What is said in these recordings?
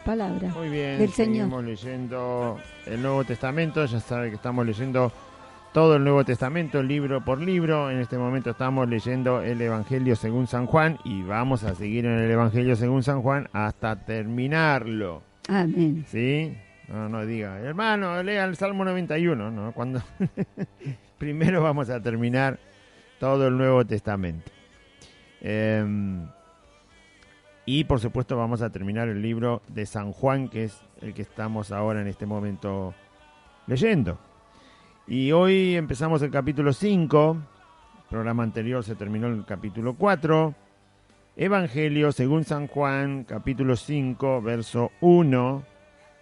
palabra Muy bien, del Señor. seguimos leyendo el Nuevo Testamento. Ya saben que estamos leyendo todo el Nuevo Testamento, libro por libro. En este momento estamos leyendo el Evangelio según San Juan y vamos a seguir en el Evangelio según San Juan hasta terminarlo. Amén. ¿Sí? No diga, hermano, lea el Salmo 91, ¿no? Cuando primero vamos a terminar todo el Nuevo Testamento. Y por supuesto vamos a terminar el libro de San Juan, que es el que estamos ahora en este momento leyendo. Y hoy empezamos el capítulo 5, el programa anterior se terminó el capítulo 4, Evangelio según San Juan, capítulo 5, verso 1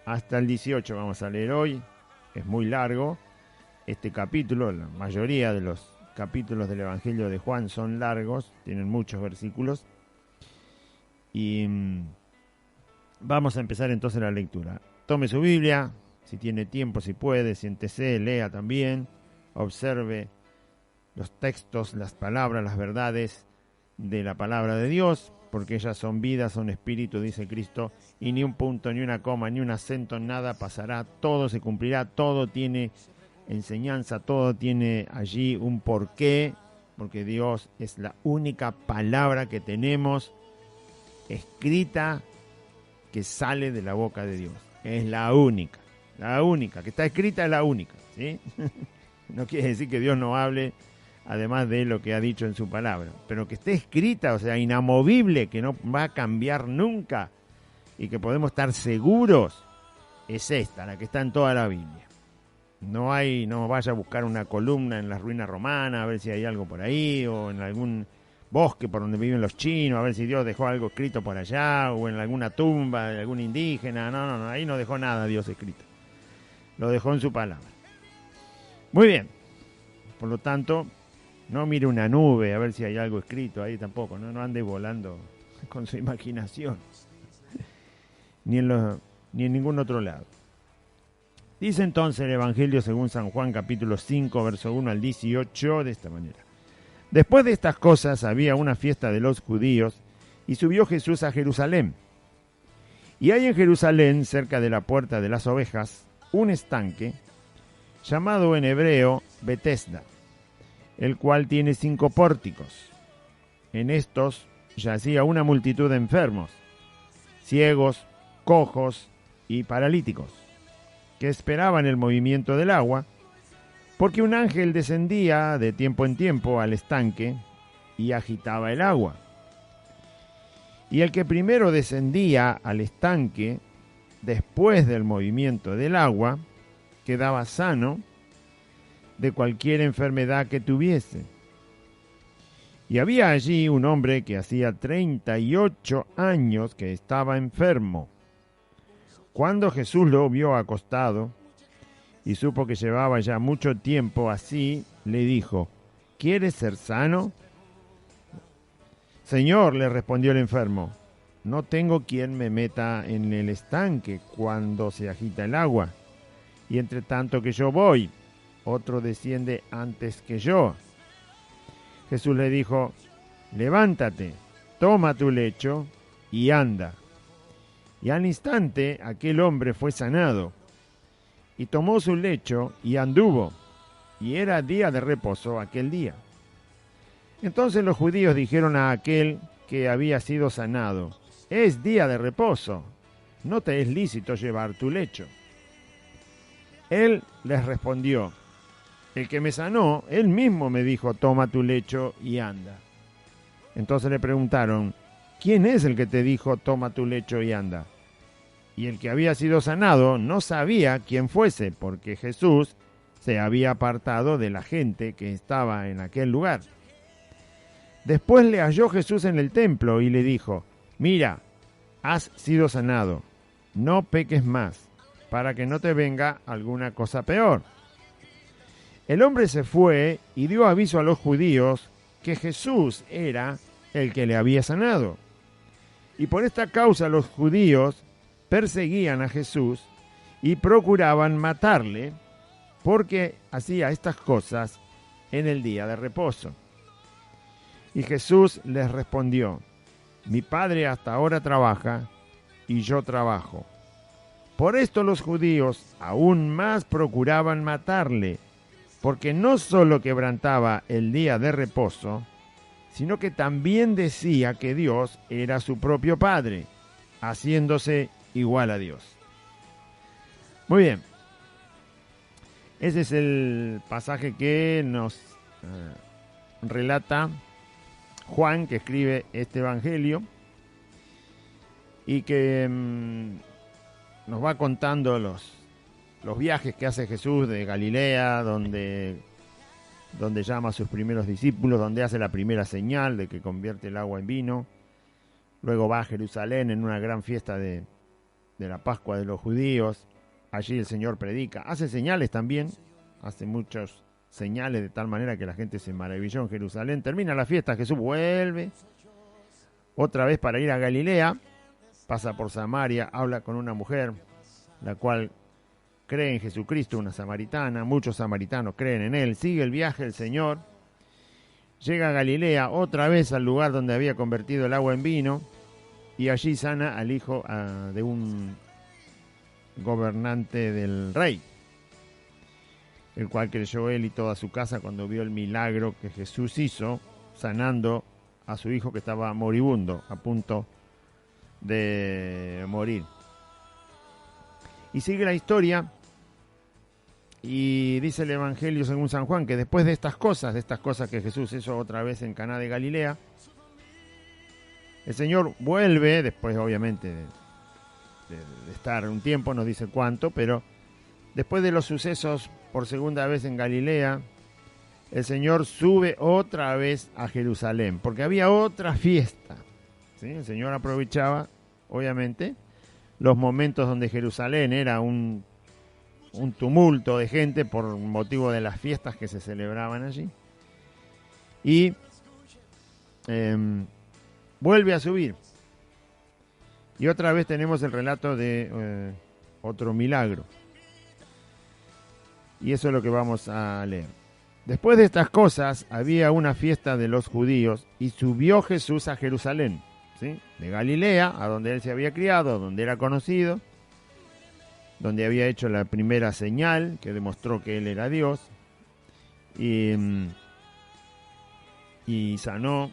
hasta el 18 vamos a leer hoy. Es muy largo este capítulo, la mayoría de los capítulos del Evangelio de Juan son largos, tienen muchos versículos. Y vamos a empezar entonces la lectura. Tome su Biblia, si tiene tiempo, si puede, siéntese, lea también, observe los textos, las palabras, las verdades de la palabra de Dios, porque ellas son vida, son espíritu, dice Cristo, y ni un punto, ni una coma, ni un acento, nada pasará, todo se cumplirá, todo tiene enseñanza, todo tiene allí un porqué, porque Dios es la única palabra que tenemos escrita que sale de la boca de Dios. Es la única que está escrita, es la única, ¿sí? No quiere decir que Dios no hable además de lo que ha dicho en su palabra, pero que esté escrita, o sea, inamovible, que no va a cambiar nunca y que podemos estar seguros, es esta, la que está en toda la Biblia. No vaya a buscar una columna en las ruinas romanas a ver si hay algo por ahí, o en algún bosque por donde viven los chinos, a ver si Dios dejó algo escrito por allá, o en alguna tumba de algún indígena. No, ahí no dejó nada Dios escrito. Lo dejó en su palabra. Muy bien. Por lo tanto, no mire una nube a ver si hay algo escrito ahí tampoco, no ande volando con su imaginación. Ni en ningún otro lado. Dice entonces el Evangelio según San Juan, capítulo 5, verso 1 al 18, de esta manera. Después de estas cosas había una fiesta de los judíos y subió Jesús a Jerusalén. Y hay en Jerusalén, cerca de la puerta de las ovejas, un estanque llamado en hebreo Betesda, el cual tiene 5 pórticos. En estos yacía una multitud de enfermos, ciegos, cojos y paralíticos, que esperaban el movimiento del agua, porque un ángel descendía de tiempo en tiempo al estanque y agitaba el agua. Y el que primero descendía al estanque, después del movimiento del agua, quedaba sano de cualquier enfermedad que tuviese. Y había allí un hombre que hacía 38 años que estaba enfermo. Cuando Jesús lo vio acostado y supo que llevaba ya mucho tiempo así, le dijo: ¿Quieres ser sano? Señor, le respondió el enfermo, no tengo quien me meta en el estanque cuando se agita el agua. Y entre tanto que yo voy, otro desciende antes que yo. Jesús le dijo: levántate, toma tu lecho y anda. Y al instante aquel hombre fue sanado, y tomó su lecho y anduvo, y era día de reposo aquel día. Entonces los judíos dijeron a aquel que había sido sanado: es día de reposo, no te es lícito llevar tu lecho. Él les respondió: el que me sanó, él mismo me dijo: toma tu lecho y anda. Entonces le preguntaron: ¿quién es el que te dijo: toma tu lecho y anda? Y el que había sido sanado no sabía quién fuese, porque Jesús se había apartado de la gente que estaba en aquel lugar. Después le halló Jesús en el templo y le dijo: mira, has sido sanado, no peques más, para que no te venga alguna cosa peor. El hombre se fue y dio aviso a los judíos que Jesús era el que le había sanado. Y por esta causa los judíos perseguían a Jesús y procuraban matarle, porque hacía estas cosas en el día de reposo. Y Jesús les respondió: mi Padre hasta ahora trabaja y yo trabajo. Por esto los judíos aún más procuraban matarle, porque no solo quebrantaba el día de reposo, sino que también decía que Dios era su propio Padre, haciéndose igual a Dios. Muy bien. Ese es el pasaje que nos relata Juan, que escribe este evangelio, y que nos va contando los viajes que hace Jesús de Galilea, donde llama a sus primeros discípulos, donde hace la primera señal de que convierte el agua en vino. Luego va a Jerusalén en una gran fiesta de la Pascua de los judíos. Allí el Señor predica, hace señales también, hace muchas señales de tal manera que la gente se maravilló en Jerusalén. Termina la fiesta, Jesús vuelve otra vez para ir a Galilea, pasa por Samaria, habla con una mujer, la cual cree en Jesucristo, una samaritana. Muchos samaritanos creen en él. Sigue el viaje el Señor, llega a Galilea, otra vez al lugar donde había convertido el agua en vino, y allí sana al hijo de un gobernante del rey, el cual creyó él y toda su casa cuando vio el milagro que Jesús hizo, sanando a su hijo que estaba moribundo, a punto de morir. Y sigue la historia, y dice el Evangelio según San Juan que después de estas cosas que Jesús hizo otra vez en Caná de Galilea, el Señor vuelve, después obviamente de estar un tiempo, no dice cuánto, pero después de los sucesos por segunda vez en Galilea, el Señor sube otra vez a Jerusalén, porque había otra fiesta, ¿sí? El Señor aprovechaba, obviamente, los momentos donde Jerusalén era un tumulto de gente por motivo de las fiestas que se celebraban allí. Y vuelve a subir. Y otra vez tenemos el relato de otro milagro. Y eso es lo que vamos a leer. Después de estas cosas, había una fiesta de los judíos y subió Jesús a Jerusalén, ¿sí? De Galilea, a donde él se había criado, donde era conocido, donde había hecho la primera señal que demostró que él era Dios, y sanó,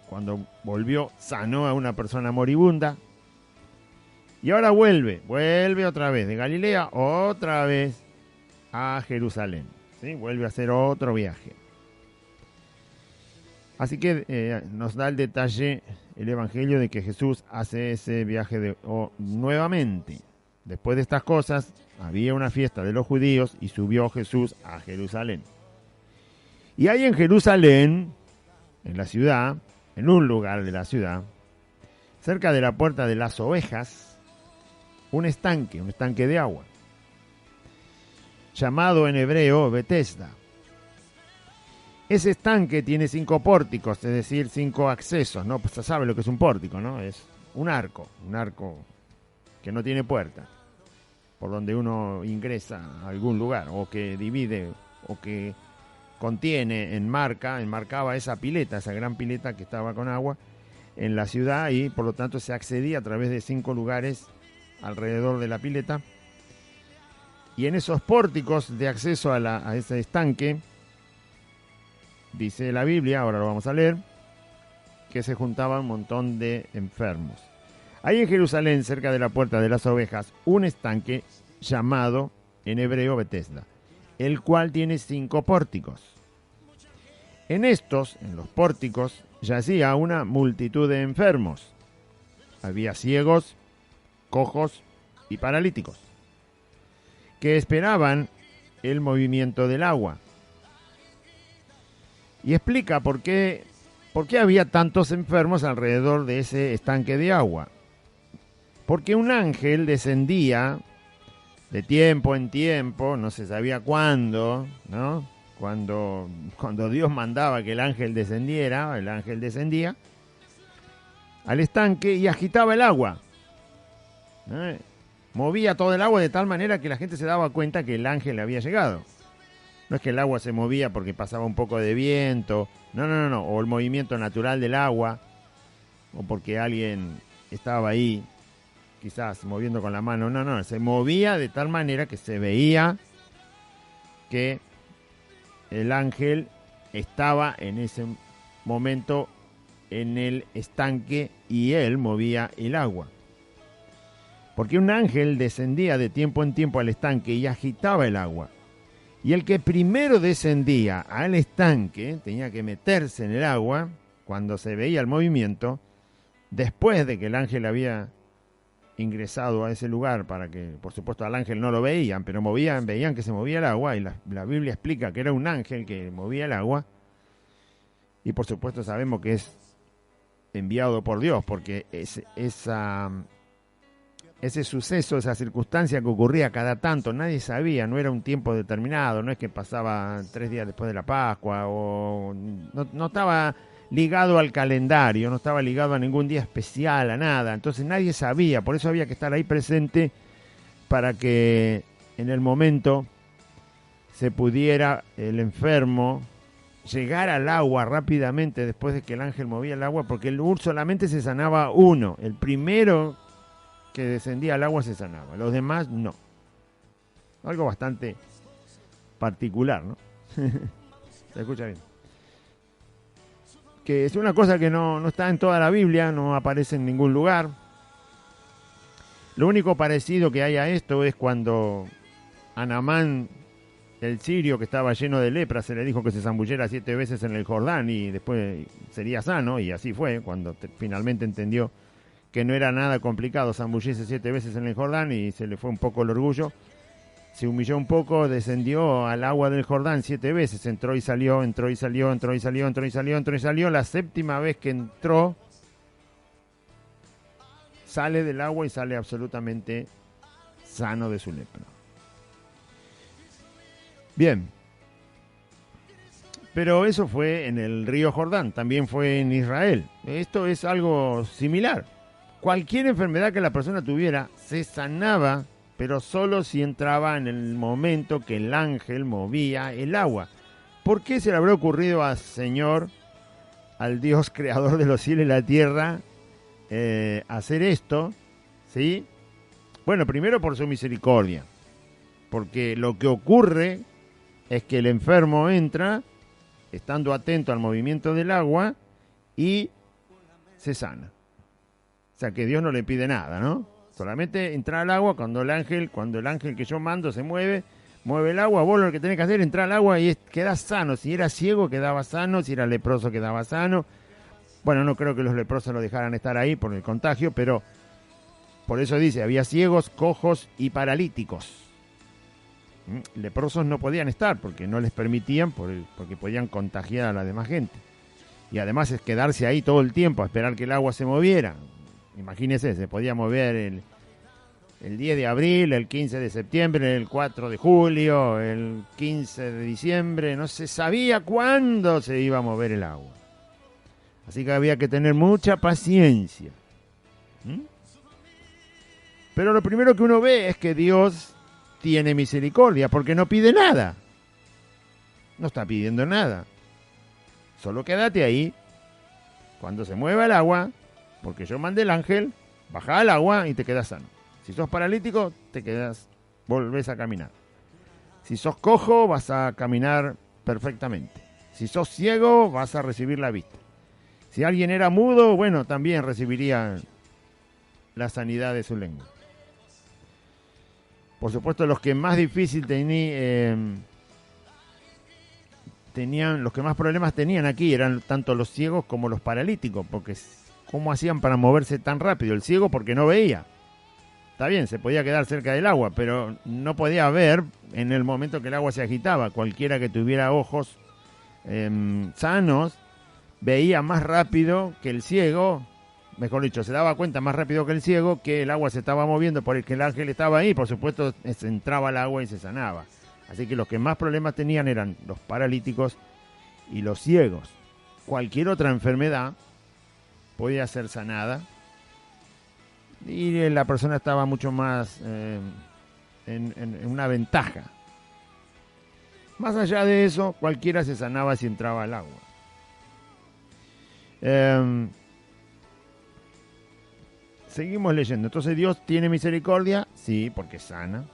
cuando volvió, sanó a una persona moribunda. Y ahora vuelve otra vez de Galilea, otra vez a Jerusalén, ¿sí? Vuelve a hacer otro viaje. Así que nos da el detalle el Evangelio de que Jesús hace ese viaje nuevamente. Después de estas cosas, había una fiesta de los judíos y subió Jesús a Jerusalén. Y hay en Jerusalén, en la ciudad, en un lugar de la ciudad, cerca de la puerta de las ovejas, un estanque de agua, llamado en hebreo Betesda. Ese estanque tiene 5 pórticos, es decir, 5 accesos, ¿no? Pues se sabe lo que es un pórtico, ¿no? Es un arco que no tiene puerta, por donde uno ingresa a algún lugar, o que divide, o que enmarcaba esa pileta, esa gran pileta que estaba con agua en la ciudad, y por lo tanto se accedía a través de 5 lugares alrededor de la pileta. Y en esos pórticos de acceso a ese estanque, dice la Biblia, ahora lo vamos a leer, que se juntaban un montón de enfermos. Hay en Jerusalén, cerca de la puerta de las ovejas, un estanque llamado en hebreo Betesda, el cual tiene 5 pórticos. En los pórticos, yacía una multitud de enfermos. Había ciegos, cojos y paralíticos, que esperaban el movimiento del agua. Y explica por qué había tantos enfermos alrededor de ese estanque de agua. Porque un ángel descendía de tiempo en tiempo, no se sabía cuándo, ¿no? Cuando Dios mandaba que el ángel descendía al estanque y agitaba el agua. Movía todo el agua de tal manera que la gente se daba cuenta que el ángel había llegado. No es que el agua se movía porque pasaba un poco de viento, no, o el movimiento natural del agua, o porque alguien estaba ahí. quizás moviendo con la mano, no, se movía de tal manera que se veía que el ángel estaba en ese momento en el estanque y él movía el agua. Porque un ángel descendía de tiempo en tiempo al estanque y agitaba el agua. Y el que primero descendía al estanque tenía que meterse en el agua cuando se veía el movimiento, después de que el ángel había ingresado a ese lugar, para que, por supuesto, al ángel no lo veían, pero veían que se movía el agua, y la Biblia explica que era un ángel que movía el agua, y por supuesto sabemos que es enviado por Dios, porque ese suceso, esa circunstancia que ocurría cada tanto, nadie sabía, no era un tiempo determinado, no es que pasaba 3 días después de la Pascua, o no estaba ligado al calendario, no estaba ligado a ningún día especial, a nada, entonces nadie sabía, por eso había que estar ahí presente para que en el momento se pudiera el enfermo llegar al agua rápidamente después de que el ángel movía el agua, porque solamente se sanaba uno, el primero que descendía al agua se sanaba, los demás no. Algo bastante particular, ¿no? Se escucha bien. Que es una cosa que no está en toda la Biblia, no aparece en ningún lugar. Lo único parecido que hay a esto es cuando a Naamán, el sirio que estaba lleno de lepra, se le dijo que se zambullera 7 veces en el Jordán y después sería sano, y así fue, cuando finalmente entendió que no era nada complicado zambullirse 7 veces en el Jordán, y se le fue un poco el orgullo, se humilló un poco, descendió al agua del Jordán 7 veces, entró y salió, entró y salió, entró y salió, entró y salió, entró y salió, la 7ª vez que entró, sale del agua y sale absolutamente sano de su lepra. Bien, pero eso fue en el río Jordán, también fue en Israel. Esto es algo similar. Cualquier enfermedad que la persona tuviera se sanaba, pero solo si entraba en el momento que el ángel movía el agua. ¿Por qué se le habrá ocurrido al Señor, al Dios creador de los cielos y la tierra, hacer esto? ¿Sí? Bueno, primero por su misericordia, porque lo que ocurre es que el enfermo entra, estando atento al movimiento del agua, y se sana. O sea que Dios no le pide nada, ¿no? Solamente entrar al agua cuando el ángel que yo mando se mueve el agua, vos lo que tenés que hacer es entrar al agua y quedás sano. Si era ciego quedaba sano, si era leproso quedaba sano. Bueno, no creo que los leprosos lo dejaran estar ahí por el contagio, pero por eso dice, había ciegos, cojos y paralíticos. Leprosos no podían estar porque no les permitían, porque podían contagiar a la demás gente. Y además es quedarse ahí todo el tiempo a esperar que el agua se moviera. Imagínense, se podía mover el 10 de abril, el 15 de septiembre, el 4 de julio, el 15 de diciembre, no se sabía cuándo se iba a mover el agua. Así que había que tener mucha paciencia. Pero lo primero que uno ve es que Dios tiene misericordia, porque no pide nada. No está pidiendo nada. Solo quédate ahí. Cuando se mueva el agua, porque yo mandé el ángel, baja al agua y te quedas sano. Si sos paralítico, volvés a caminar. Si sos cojo, vas a caminar perfectamente. Si sos ciego, vas a recibir la vista. Si alguien era mudo, bueno, también recibiría la sanidad de su lengua. Por supuesto, los que más difícil tenían, los que más problemas tenían aquí eran tanto los ciegos como los paralíticos, porque ¿cómo hacían para moverse tan rápido? El ciego porque no veía. Está bien, se podía quedar cerca del agua, pero no podía ver en el momento que el agua se agitaba. Cualquiera que tuviera ojos sanos veía más rápido que el ciego, mejor dicho, se daba cuenta más rápido que el ciego que el agua se estaba moviendo porque el ángel estaba ahí, por supuesto entraba al agua y se sanaba. Así que los que más problemas tenían eran los paralíticos y los ciegos. Cualquier otra enfermedad podía ser sanada y la persona estaba mucho más en una ventaja. Más allá de eso, cualquiera se sanaba si entraba al agua. Seguimos leyendo. Entonces, ¿Dios tiene misericordia? Sí, porque sana.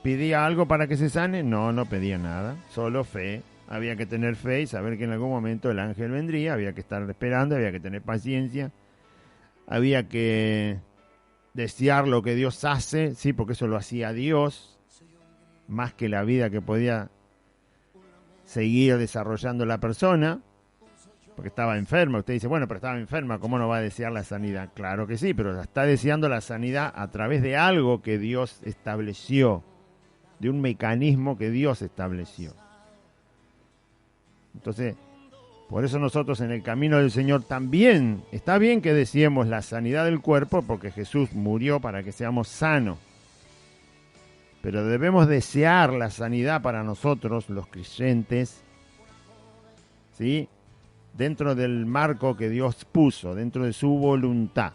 ¿Pedía algo para que se sane? No, no pedía nada. Solo fe. Había que tener fe y saber que en algún momento el ángel vendría. Había que estar esperando, había que tener paciencia. Había que desear lo que Dios hace, sí, porque eso lo hacía Dios, más que la vida que podía seguir desarrollando la persona, porque estaba enferma. Usted dice, bueno, pero estaba enferma, ¿cómo no va a desear la sanidad? Claro que sí, pero está deseando la sanidad a través de algo que Dios estableció, de un mecanismo que Dios estableció. Entonces, por eso nosotros en el camino del Señor también, está bien que deseemos la sanidad del cuerpo, porque Jesús murió para que seamos sanos. Pero debemos desear la sanidad para nosotros, los creyentes, ¿sí? Dentro del marco que Dios puso, dentro de su voluntad.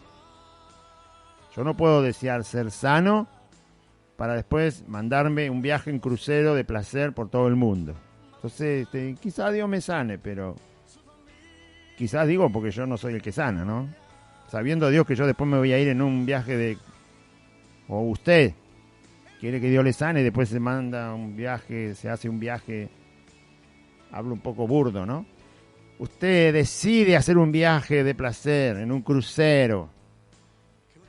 Yo no puedo desear ser sano para después mandarme un viaje en crucero de placer por todo el mundo. Entonces, quizás Dios me sane, pero quizás digo porque yo no soy el que sana, ¿no? Sabiendo Dios que yo después me voy a ir en un viaje de... O usted quiere que Dios le sane y después se manda un viaje, se hace un viaje, hablo un poco burdo, ¿no? Usted decide hacer un viaje de placer en un crucero.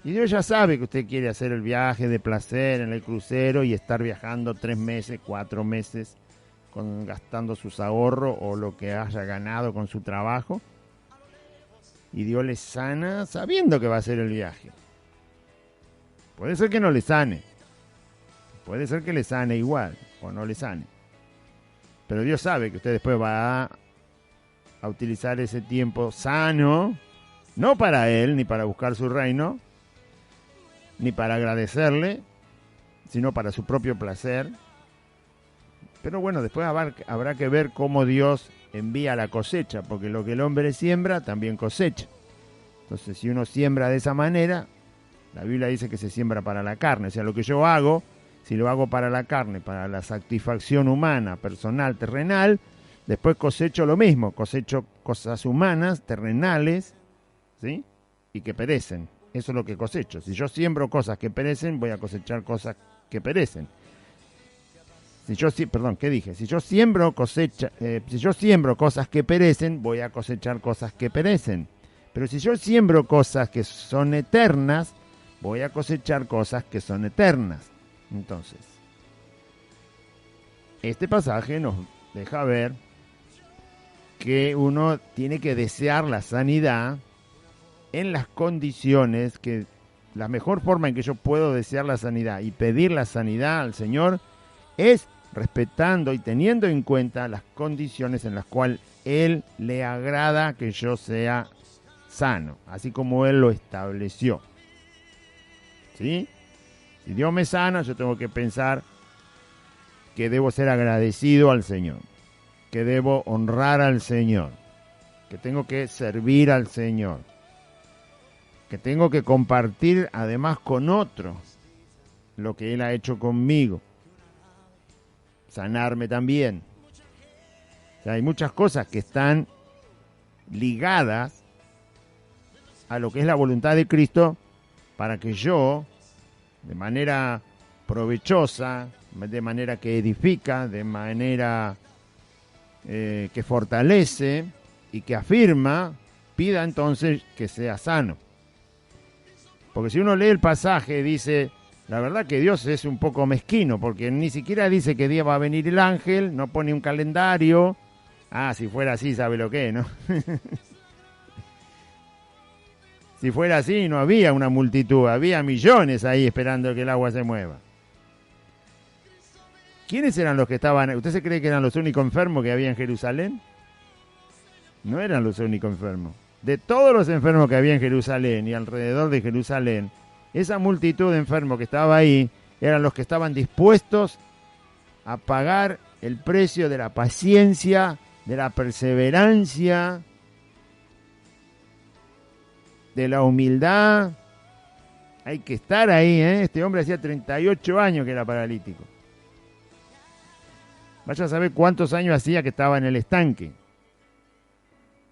Y Dios ya sabe que usted quiere hacer el viaje de placer en el crucero y estar viajando 3 meses, 4 meses, gastando sus ahorros o lo que haya ganado con su trabajo. Y Dios le sana sabiendo que va a hacer el viaje. Puede ser que no le sane. Puede ser que le sane igual o no le sane. Pero Dios sabe que usted después va a utilizar ese tiempo sano, no para Él, ni para buscar su reino, ni para agradecerle, sino para su propio placer. Pero bueno, después habrá que ver cómo Dios envía la cosecha, porque lo que el hombre siembra, también cosecha. Entonces, si uno siembra de esa manera, la Biblia dice que se siembra para la carne. O sea, lo que yo hago, si lo hago para la carne, para la satisfacción humana, personal, terrenal, después cosecho lo mismo, cosecho cosas humanas, terrenales, ¿sí? Y que perecen. Eso es lo que cosecho. Si yo siembro cosas que perecen, voy a cosechar cosas que perecen. Si yo siembro cosas que perecen, voy a cosechar cosas que perecen. Pero si yo siembro cosas que son eternas, voy a cosechar cosas que son eternas. Entonces, este pasaje nos deja ver que uno tiene que desear la sanidad en las condiciones que la mejor forma en que yo puedo desear la sanidad y pedir la sanidad al Señor es respetando y teniendo en cuenta las condiciones en las cuales Él le agrada que yo sea sano, así como Él lo estableció. ¿Sí? Si Dios me sana, yo tengo que pensar que debo ser agradecido al Señor, que debo honrar al Señor, que tengo que servir al Señor, que tengo que compartir además con otros lo que Él ha hecho conmigo, sanarme también. O sea, hay muchas cosas que están ligadas a lo que es la voluntad de Cristo para que yo, de manera provechosa, de manera que edifica, de manera que fortalece y que afirma, pida entonces que sea sano. Porque si uno lee el pasaje, dice, la verdad que Dios es un poco mezquino, porque ni siquiera dice que día va a venir el ángel, no pone un calendario. Ah, si fuera así, sabe lo que, ¿no? Si fuera así, no había una multitud, había millones ahí esperando que el agua se mueva. ¿Quiénes eran los que estaban? ¿Usted se cree que eran los únicos enfermos que había en Jerusalén? No eran los únicos enfermos. De todos los enfermos que había en Jerusalén y alrededor de Jerusalén, esa multitud de enfermos que estaba ahí eran los que estaban dispuestos a pagar el precio de la paciencia, de la perseverancia, de la humildad. Hay que estar ahí, ¿eh? Este hombre hacía 38 años que era paralítico. Vaya a saber cuántos años hacía que estaba en el estanque.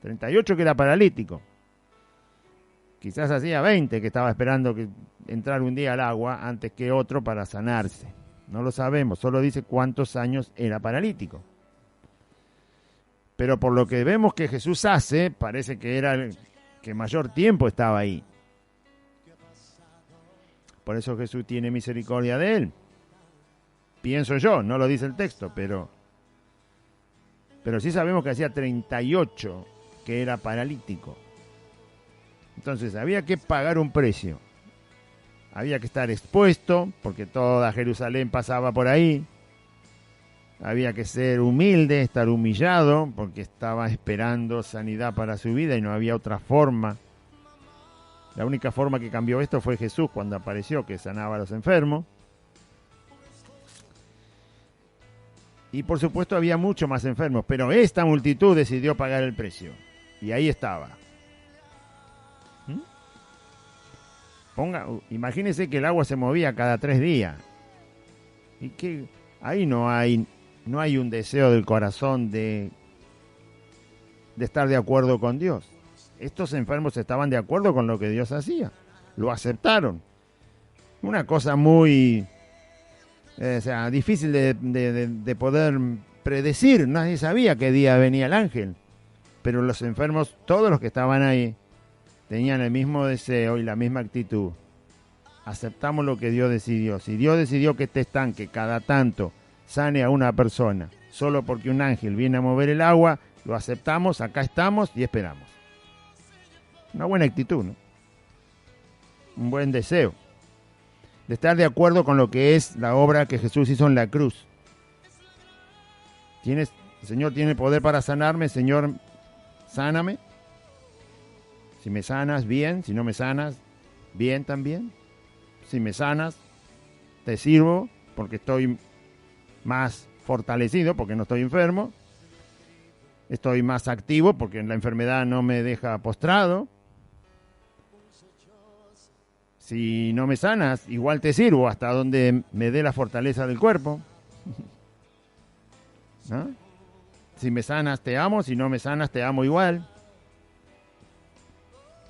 38 que era paralítico. Quizás hacía 20 que estaba esperando que entrar un día al agua antes que otro para sanarse. No lo sabemos, solo dice cuántos años era paralítico. Pero por lo que vemos que Jesús hace, parece que era el que mayor tiempo estaba ahí. Por eso Jesús tiene misericordia de él. Pienso yo, no lo dice el texto, pero sí sabemos que hacía 38 que era paralítico. Entonces había que pagar un precio. Había que estar expuesto, porque toda Jerusalén pasaba por ahí. Había que ser humilde, estar humillado, porque estaba esperando sanidad para su vida y no había otra forma. La única forma que cambió esto fue Jesús cuando apareció, que sanaba a los enfermos. Y por supuesto había mucho más enfermos, pero esta multitud decidió pagar el precio. Y ahí estaba. Imagínese que el agua se movía cada 3 días. Y que ahí no hay un deseo del corazón de estar de acuerdo con Dios. Estos enfermos estaban de acuerdo con lo que Dios hacía. Lo aceptaron. Una cosa muy difícil de poder predecir. Nadie sabía qué día venía el ángel. Pero los enfermos, todos los que estaban ahí, tenían el mismo deseo y la misma actitud. Aceptamos lo que Dios decidió. Si Dios decidió que este estanque cada tanto sane a una persona, solo porque un ángel viene a mover el agua, lo aceptamos, acá estamos y esperamos. Una buena actitud, ¿no? Un buen deseo. De estar de acuerdo con lo que es la obra que Jesús hizo en la cruz. El Señor tiene poder para sanarme, Señor, sáname. Si me sanas, bien. Si no me sanas, bien también. Si me sanas, te sirvo porque estoy más fortalecido, porque no estoy enfermo. Estoy más activo porque la enfermedad no me deja postrado. Si no me sanas, igual te sirvo hasta donde me dé la fortaleza del cuerpo. ¿No? Si me sanas, te amo. Si no me sanas, te amo igual.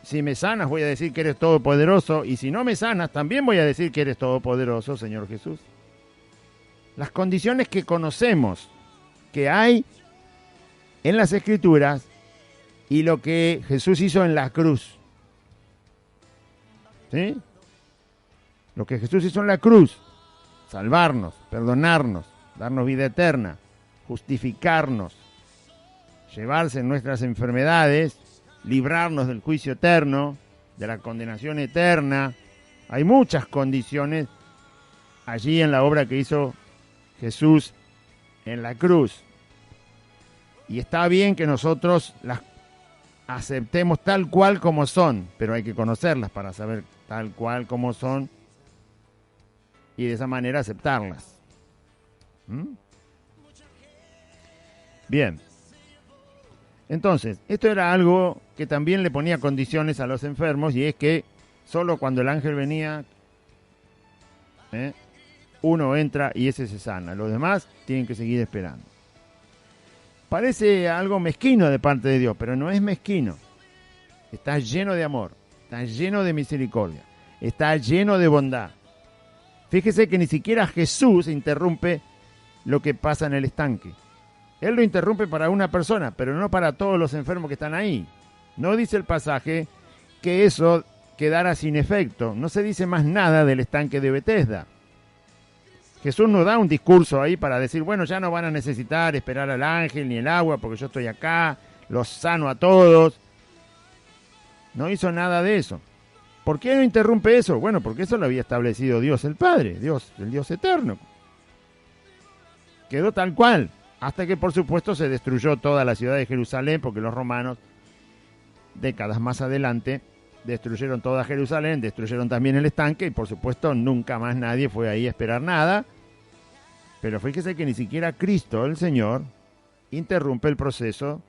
Si me sanas, voy a decir que eres todopoderoso. Y si no me sanas, también voy a decir que eres todopoderoso, Señor Jesús. Las condiciones que conocemos que hay en las Escrituras y lo que Jesús hizo en la cruz. ¿Sí? Lo que Jesús hizo en la cruz. Salvarnos, perdonarnos, darnos vida eterna, justificarnos, llevarse nuestras enfermedades, librarnos del juicio eterno, de la condenación eterna. Hay muchas condiciones allí en la obra que hizo Jesús en la cruz. Y está bien que nosotros las aceptemos tal cual como son, pero hay que conocerlas para saber tal cual como son y de esa manera aceptarlas. Bien. Entonces, esto era algo que también le ponía condiciones a los enfermos, y es que solo cuando el ángel venía, uno entra y ese se sana. Los demás tienen que seguir esperando. Parece algo mezquino de parte de Dios, pero no es mezquino. Está lleno de amor, está lleno de misericordia, está lleno de bondad. Fíjese que ni siquiera Jesús interrumpe lo que pasa en el estanque. Él lo interrumpe para una persona, pero no para todos los enfermos que están ahí. No dice el pasaje que eso quedara sin efecto. No se dice más nada del estanque de Betesda. Jesús no da un discurso ahí para decir, bueno, ya no van a necesitar esperar al ángel ni el agua porque yo estoy acá, los sano a todos. No hizo nada de eso. ¿Por qué no interrumpe eso? Bueno, porque eso lo había establecido Dios el Padre, Dios, el Dios eterno. Quedó tal cual. Hasta que, por supuesto, se destruyó toda la ciudad de Jerusalén, porque los romanos, décadas más adelante, destruyeron toda Jerusalén, destruyeron también el estanque, y por supuesto nunca más nadie fue ahí a esperar nada. Pero fíjese que ni siquiera Cristo, el Señor, interrumpe el proceso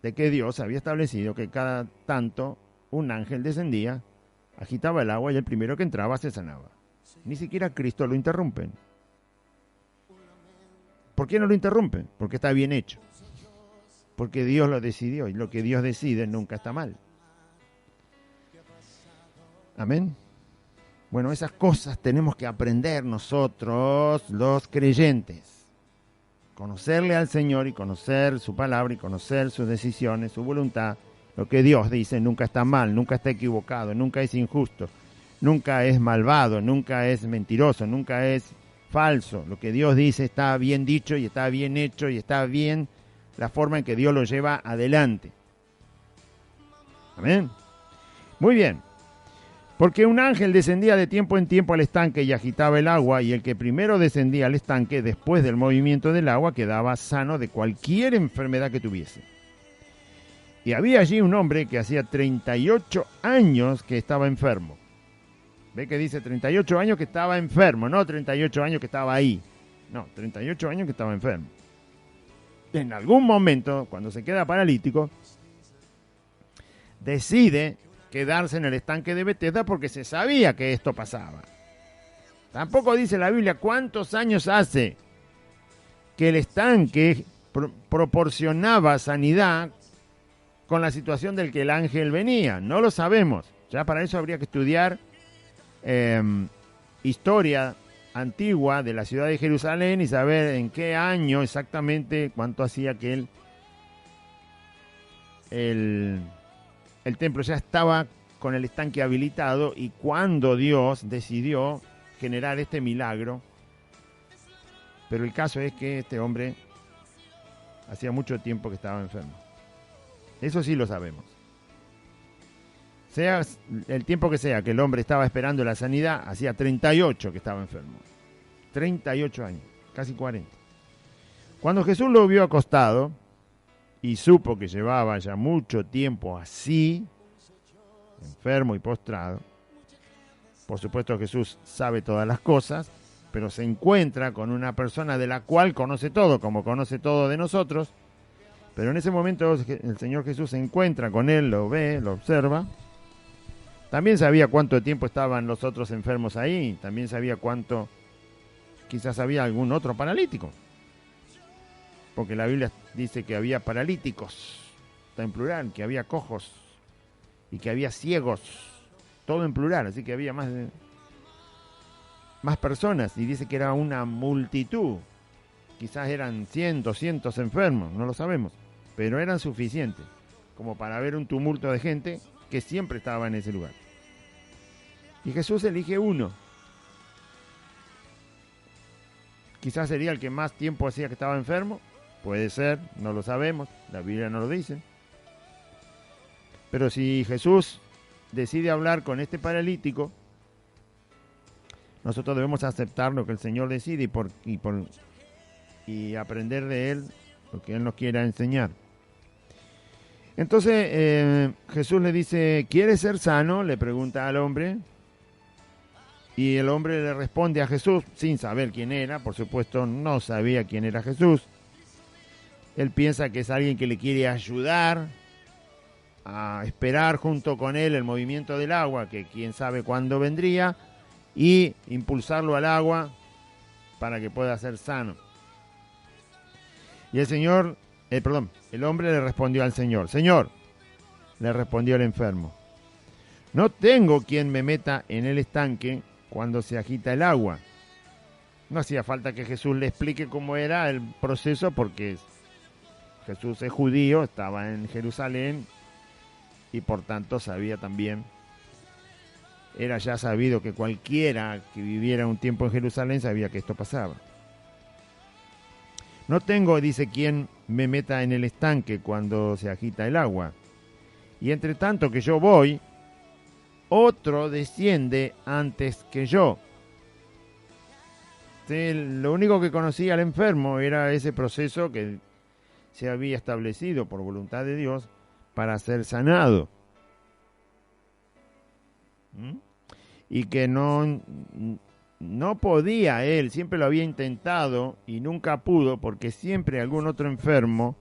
de que Dios había establecido que cada tanto un ángel descendía, agitaba el agua y el primero que entraba se sanaba. Ni siquiera Cristo lo interrumpen. ¿Por qué no lo interrumpen? Porque está bien hecho. Porque Dios lo decidió y lo que Dios decide nunca está mal. Amén. Bueno, esas cosas tenemos que aprender nosotros, los creyentes. Conocerle al Señor y conocer su palabra y conocer sus decisiones, su voluntad. Lo que Dios dice nunca está mal, nunca está equivocado, nunca es injusto, nunca es malvado, nunca es mentiroso, nunca es falso. Lo que Dios dice está bien dicho y está bien hecho y está bien la forma en que Dios lo lleva adelante. Amén. Muy bien. Porque un ángel descendía de tiempo en tiempo al estanque y agitaba el agua, y el que primero descendía al estanque después del movimiento del agua quedaba sano de cualquier enfermedad que tuviese. Y había allí un hombre que hacía 38 años que estaba enfermo. ¿Ve que dice 38 años que estaba enfermo? No 38 años que estaba ahí. No, 38 años que estaba enfermo. En algún momento, cuando se queda paralítico, decide quedarse en el estanque de Betesda porque se sabía que esto pasaba. Tampoco dice la Biblia cuántos años hace que el estanque proporcionaba sanidad con la situación del que el ángel venía. No lo sabemos. Ya para eso habría que estudiar historia antigua de la ciudad de Jerusalén y saber en qué año exactamente cuánto hacía que el templo ya estaba con el estanque habilitado y cuando Dios decidió generar este milagro. Pero el caso es que este hombre hacía mucho tiempo que estaba enfermo. Eso sí lo sabemos. Sea el tiempo que sea que el hombre estaba esperando la sanidad, hacía 38 que estaba enfermo. 38 años, casi 40. Cuando Jesús lo vio acostado y supo que llevaba ya mucho tiempo así, enfermo y postrado, por supuesto Jesús sabe todas las cosas, pero se encuentra con una persona de la cual conoce todo, como conoce todo de nosotros, pero en ese momento el Señor Jesús se encuentra con él, lo ve, lo observa. También sabía cuánto tiempo estaban los otros enfermos ahí, también sabía cuánto, quizás había algún otro paralítico, porque la Biblia dice que había paralíticos, está en plural, que había cojos y que había ciegos, todo en plural, así que había más personas, y dice que era una multitud, quizás eran cientos enfermos, no lo sabemos, pero eran suficientes como para ver un tumulto de gente que siempre estaba en ese lugar. Y Jesús elige uno. Quizás sería el que más tiempo hacía que estaba enfermo, puede ser, no lo sabemos, la Biblia no lo dice. Pero si Jesús decide hablar con este paralítico, nosotros debemos aceptar lo que el Señor decide y aprender de Él lo que Él nos quiera enseñar. Entonces Jesús le dice, ¿quieres ser sano?, le pregunta al hombre. Y el hombre le responde a Jesús sin saber quién era, por supuesto no sabía quién era Jesús. Él piensa que es alguien que le quiere ayudar a esperar junto con él el movimiento del agua, que quién sabe cuándo vendría, y impulsarlo al agua para que pueda ser sano. Y el hombre le respondió al Señor, Señor, le respondió el enfermo, no tengo quien me meta en el estanque cuando se agita el agua. No hacía falta que Jesús le explique cómo era el proceso porque Jesús es judío, estaba en Jerusalén y por tanto sabía también, era ya sabido que cualquiera que viviera un tiempo en Jerusalén sabía que esto pasaba. No tengo, dice, quien me meta en el estanque cuando se agita el agua. Y entre tanto que yo voy, otro desciende antes que yo. Sí, lo único que conocía al enfermo era ese proceso que se había establecido por voluntad de Dios para ser sanado. Y que no podía él, siempre lo había intentado y nunca pudo, porque siempre algún otro enfermo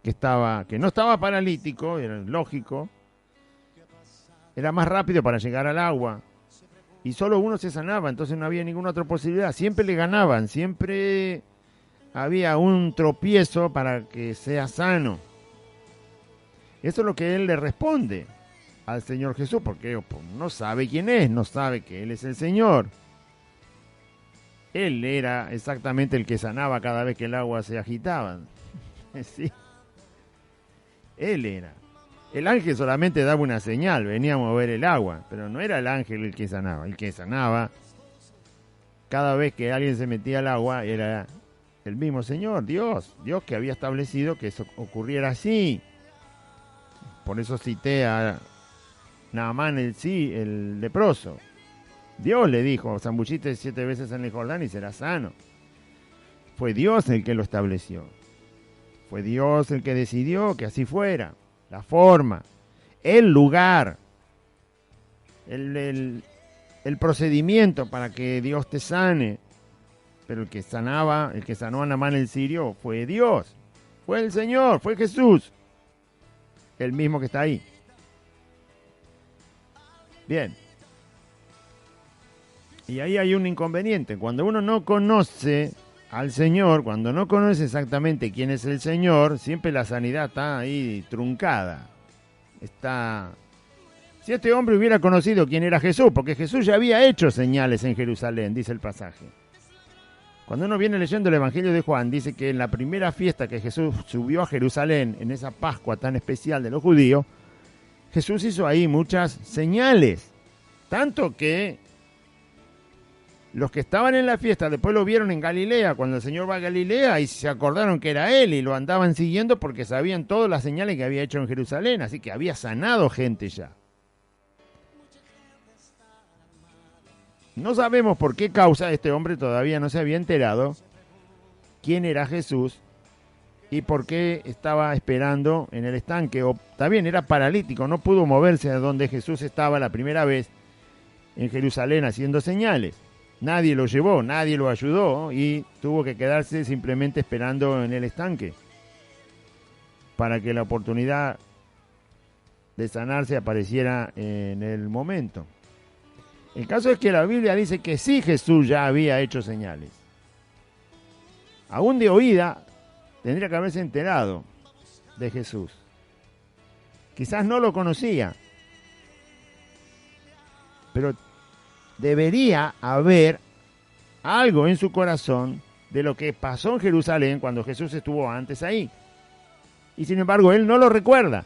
que no estaba paralítico, era lógico, era más rápido para llegar al agua y solo uno se sanaba, entonces no había ninguna otra posibilidad, siempre le ganaban, siempre había un tropiezo para que sea sano. Eso es lo que él le responde al Señor Jesús, porque no sabe quién es, no sabe que Él es el Señor. Él era exactamente el que sanaba cada vez que el agua se agitaba. ¿Sí? Él era. El ángel solamente daba una señal, venía a mover el agua, pero no era el ángel el que sanaba. El que sanaba, cada vez que alguien se metía al agua, era el mismo Señor, Dios que había establecido que eso ocurriera así. Por eso cité a Naamán el leproso. Dios le dijo, zambullite 7 veces en el Jordán y serás sano. Fue Dios el que lo estableció. Fue Dios el que decidió que así fuera. La forma, el lugar, el procedimiento para que Dios te sane. Pero el que sanó a Naamán el sirio fue Dios. Fue el Señor, fue Jesús. El mismo que está ahí. Bien. Y ahí hay un inconveniente. Cuando uno no conoce al Señor, cuando no conoce exactamente quién es el Señor, siempre la sanidad está ahí truncada. Si este hombre hubiera conocido quién era Jesús, porque Jesús ya había hecho señales en Jerusalén, dice el pasaje. Cuando uno viene leyendo el Evangelio de Juan, dice que en la primera fiesta que Jesús subió a Jerusalén, en esa Pascua tan especial de los judíos, Jesús hizo ahí muchas señales. Tanto que los que estaban en la fiesta después lo vieron en Galilea, cuando el Señor va a Galilea, y se acordaron que era Él y lo andaban siguiendo porque sabían todas las señales que había hecho en Jerusalén, así que había sanado gente ya. No sabemos por qué causa este hombre todavía no se había enterado quién era Jesús y por qué estaba esperando en el estanque. O también era paralítico, no pudo moverse a donde Jesús estaba la primera vez en Jerusalén haciendo señales. Nadie lo llevó, nadie lo ayudó y tuvo que quedarse simplemente esperando en el estanque para que la oportunidad de sanarse apareciera en el momento. El caso es que la Biblia dice que sí, Jesús ya había hecho señales. Aún de oída, tendría que haberse enterado de Jesús. Quizás no lo conocía, pero debería haber algo en su corazón de lo que pasó en Jerusalén cuando Jesús estuvo antes ahí. Y sin embargo, él no lo recuerda.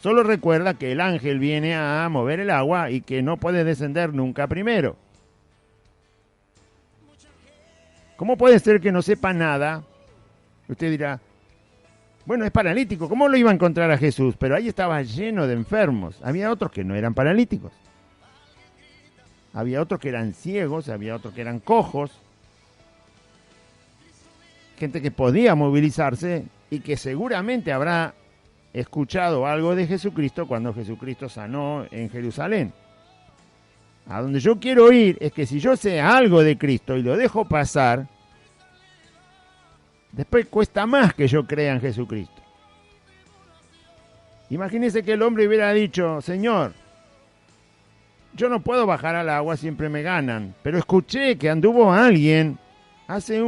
Solo recuerda que el ángel viene a mover el agua y que no puede descender nunca primero. ¿Cómo puede ser que no sepa nada? Usted dirá, bueno, es paralítico, ¿cómo lo iba a encontrar a Jesús? Pero ahí estaba lleno de enfermos. Había otros que no eran paralíticos. Había otros que eran ciegos, había otros que eran cojos. Gente que podía movilizarse y que seguramente habrá escuchado algo de Jesucristo cuando Jesucristo sanó en Jerusalén. A donde yo quiero ir es que si yo sé algo de Cristo y lo dejo pasar, después cuesta más que yo crea en Jesucristo. Imagínese que el hombre hubiera dicho, Señor, yo no puedo bajar al agua, siempre me ganan, pero escuché que anduvo alguien hace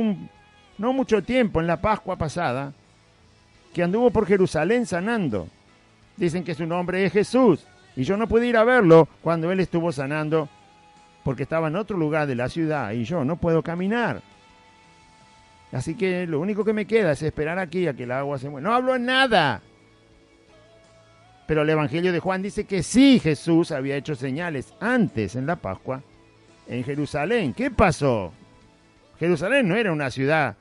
no mucho tiempo, en la Pascua pasada, que anduvo por Jerusalén sanando. Dicen que su nombre es Jesús, y yo no pude ir a verlo cuando él estuvo sanando, porque estaba en otro lugar de la ciudad, y yo no puedo caminar. Así que lo único que me queda es esperar aquí a que el agua se mueva. No hablo nada. Pero el Evangelio de Juan dice que sí, Jesús había hecho señales antes en la Pascua en Jerusalén. ¿Qué pasó? Jerusalén no era una ciudad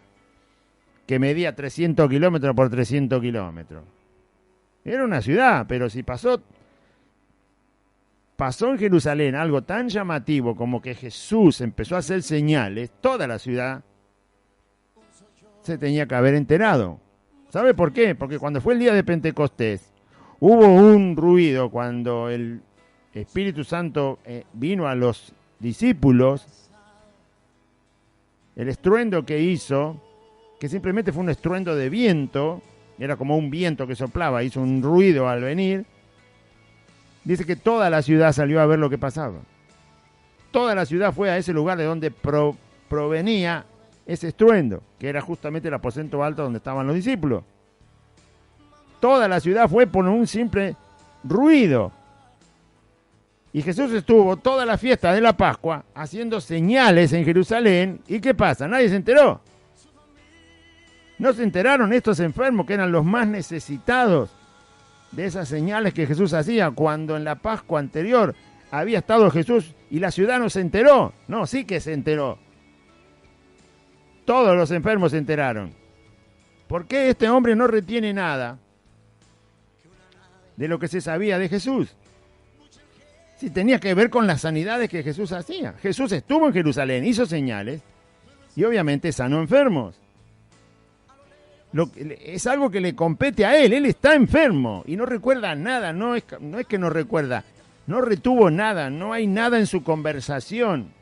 que medía 300 kilómetros por 300 kilómetros. Era una ciudad, pero si pasó en Jerusalén algo tan llamativo como que Jesús empezó a hacer señales, toda la ciudad se tenía que haber enterado. ¿Sabe por qué? Porque cuando fue el día de Pentecostés, hubo un ruido cuando el Espíritu Santo vino a los discípulos, el estruendo que hizo, que simplemente fue un estruendo de viento, era como un viento que soplaba, hizo un ruido al venir. Dice que toda la ciudad salió a ver lo que pasaba. Toda la ciudad fue a ese lugar de donde provenía ese estruendo, que era justamente el aposento alto donde estaban los discípulos. Toda la ciudad fue por un simple ruido. Y Jesús estuvo toda la fiesta de la Pascua haciendo señales en Jerusalén. ¿Y qué pasa? Nadie se enteró. No se enteraron estos enfermos que eran los más necesitados de esas señales que Jesús hacía cuando en la Pascua anterior había estado Jesús y la ciudad no se enteró. No, sí que se enteró. Todos los enfermos se enteraron. ¿Por qué este hombre no retiene nada de lo que se sabía de Jesús? Si tenía que ver con las sanidades que Jesús hacía. Jesús estuvo en Jerusalén, hizo señales y obviamente sanó enfermos. Es algo que le compete a él está enfermo y no recuerda nada, no es que no recuerda, no retuvo nada, no hay nada en su conversación.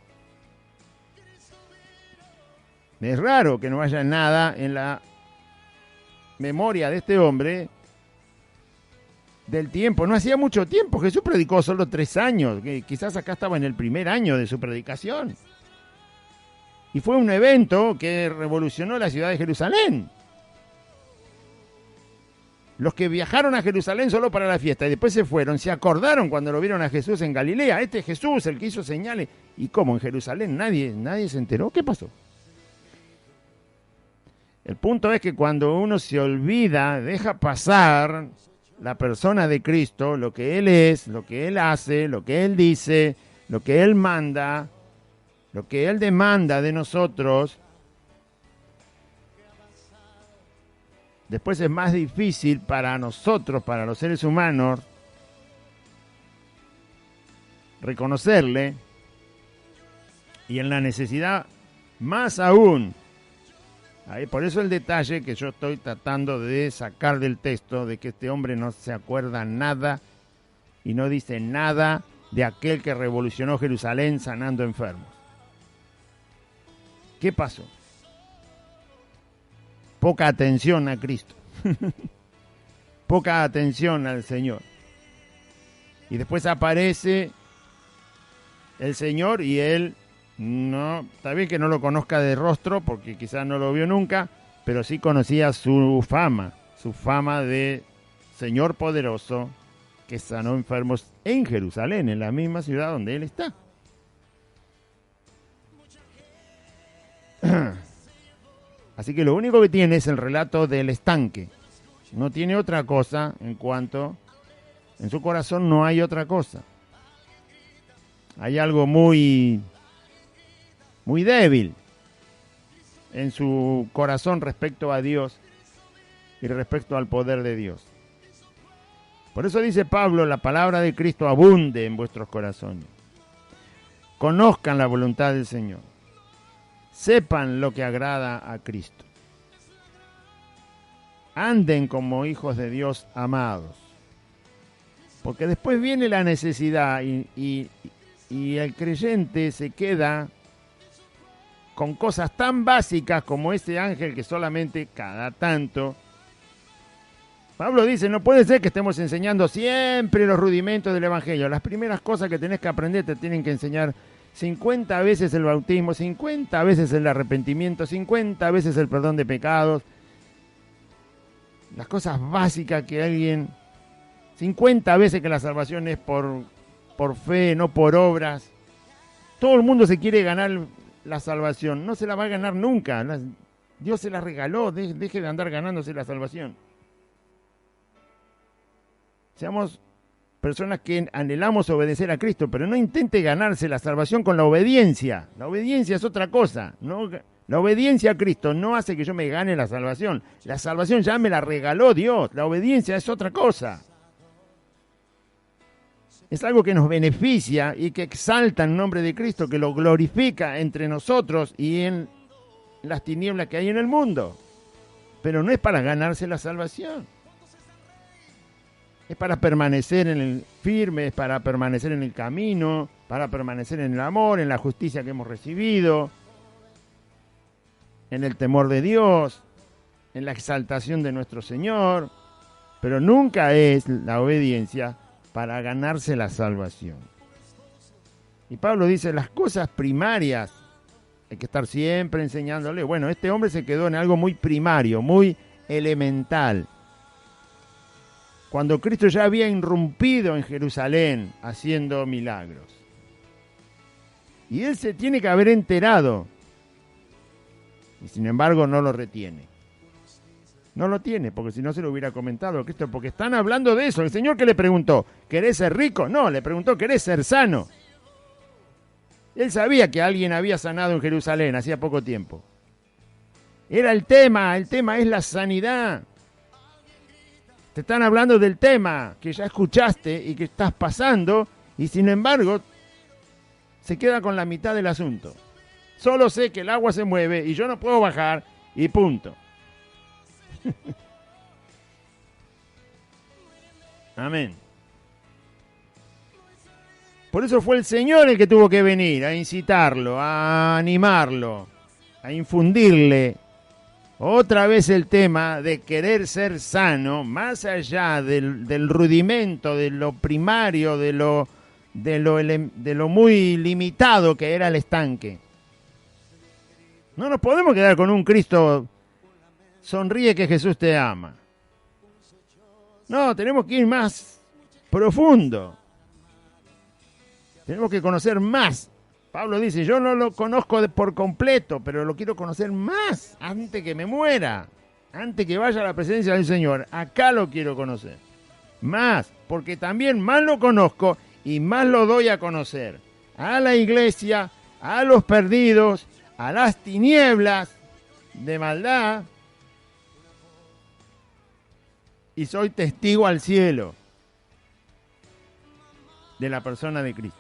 Es raro que no haya nada en la memoria de este hombre del tiempo. No hacía mucho tiempo, Jesús predicó solo 3 años, que quizás acá estaba en el primer año de su predicación. Y fue un evento que revolucionó la ciudad de Jerusalén. Los que viajaron a Jerusalén solo para la fiesta y después se fueron, se acordaron cuando lo vieron a Jesús en Galilea. Este es Jesús, el que hizo señales. ¿Y cómo? En Jerusalén nadie se enteró. ¿Qué pasó? El punto es que cuando uno se olvida, deja pasar la persona de Cristo, lo que Él es, lo que Él hace, lo que Él dice, lo que Él manda, lo que Él demanda de nosotros, después es más difícil para nosotros, para los seres humanos, reconocerle, y en la necesidad más aún. Por eso el detalle que yo estoy tratando de sacar del texto, de que este hombre no se acuerda nada y no dice nada de aquel que revolucionó Jerusalén sanando enfermos. ¿Qué pasó? Poca atención a Cristo. Poca atención al Señor. Y después aparece el Señor y él no, está bien que no lo conozca de rostro porque quizás no lo vio nunca, pero sí conocía su fama de Señor poderoso que sanó enfermos en Jerusalén, en la misma ciudad donde él está. Así que lo único que tiene es el relato del estanque. No tiene otra cosa en cuanto... En su corazón no hay otra cosa. Hay algo muy débil en su corazón respecto a Dios y respecto al poder de Dios. Por eso dice Pablo, la palabra de Cristo abunde en vuestros corazones. Conozcan la voluntad del Señor. Sepan lo que agrada a Cristo. Anden como hijos de Dios amados. Porque después viene la necesidad y el creyente se queda con cosas tan básicas como ese ángel que solamente cada tanto... Pablo dice, no puede ser que estemos enseñando siempre los rudimentos del Evangelio. Las primeras cosas que tenés que aprender te tienen que enseñar 50 veces el bautismo, 50 veces el arrepentimiento, 50 veces el perdón de pecados. Las cosas básicas que alguien... 50 veces que la salvación es por fe, no por obras. Todo el mundo se quiere ganar la salvación. No se la va a ganar nunca. Dios se la regaló. Deje de andar ganándose la salvación. Seamos personas que anhelamos obedecer a Cristo, pero no intente ganarse la salvación con la obediencia. La obediencia es otra cosa. ¿No? La obediencia a Cristo no hace que yo me gane la salvación. La salvación ya me la regaló Dios. La obediencia es otra cosa. Es algo que nos beneficia y que exalta el nombre de Cristo, que lo glorifica entre nosotros y en las tinieblas que hay en el mundo. Pero no es para ganarse la salvación. Es para permanecer en el firme, es para permanecer en el camino, para permanecer en el amor, en la justicia que hemos recibido, en el temor de Dios, en la exaltación de nuestro Señor. Pero nunca es la obediencia para ganarse la salvación. Y Pablo dice, las cosas primarias hay que estar siempre enseñándole. Bueno, este hombre se quedó en algo muy primario, muy elemental. cuando Cristo ya había irrumpido en Jerusalén haciendo milagros. Y él se tiene que haber enterado. Y sin embargo no lo retiene. No lo tiene, porque si no se lo hubiera comentado a Cristo, porque están hablando de eso. El Señor, ¿qué le preguntó? ¿Querés ser rico? No, le preguntó, ¿querés ser sano? Él sabía que alguien había sanado en Jerusalén hacía poco tiempo. Era el tema es la sanidad. Te están hablando del tema que ya escuchaste y que estás pasando, y sin embargo se queda con la mitad del asunto. Solo sé que el agua se mueve y yo no puedo bajar y punto. Amén. Por eso fue el Señor el que tuvo que venir a incitarlo, a animarlo, a infundirle otra vez el tema de querer ser sano, más allá del rudimento, de lo primario, de lo muy limitado que era el estanque. No nos podemos quedar con un Cristo, sonríe que Jesús te ama. No, tenemos que ir más profundo. Tenemos que conocer más. Pablo dice, yo no lo conozco por completo, pero lo quiero conocer más antes que me muera, antes que vaya a la presencia del Señor. Acá lo quiero conocer. Más, porque también más lo conozco y más lo doy a conocer. A la iglesia, a los perdidos, a las tinieblas de maldad. Y soy testigo al cielo de la persona de Cristo.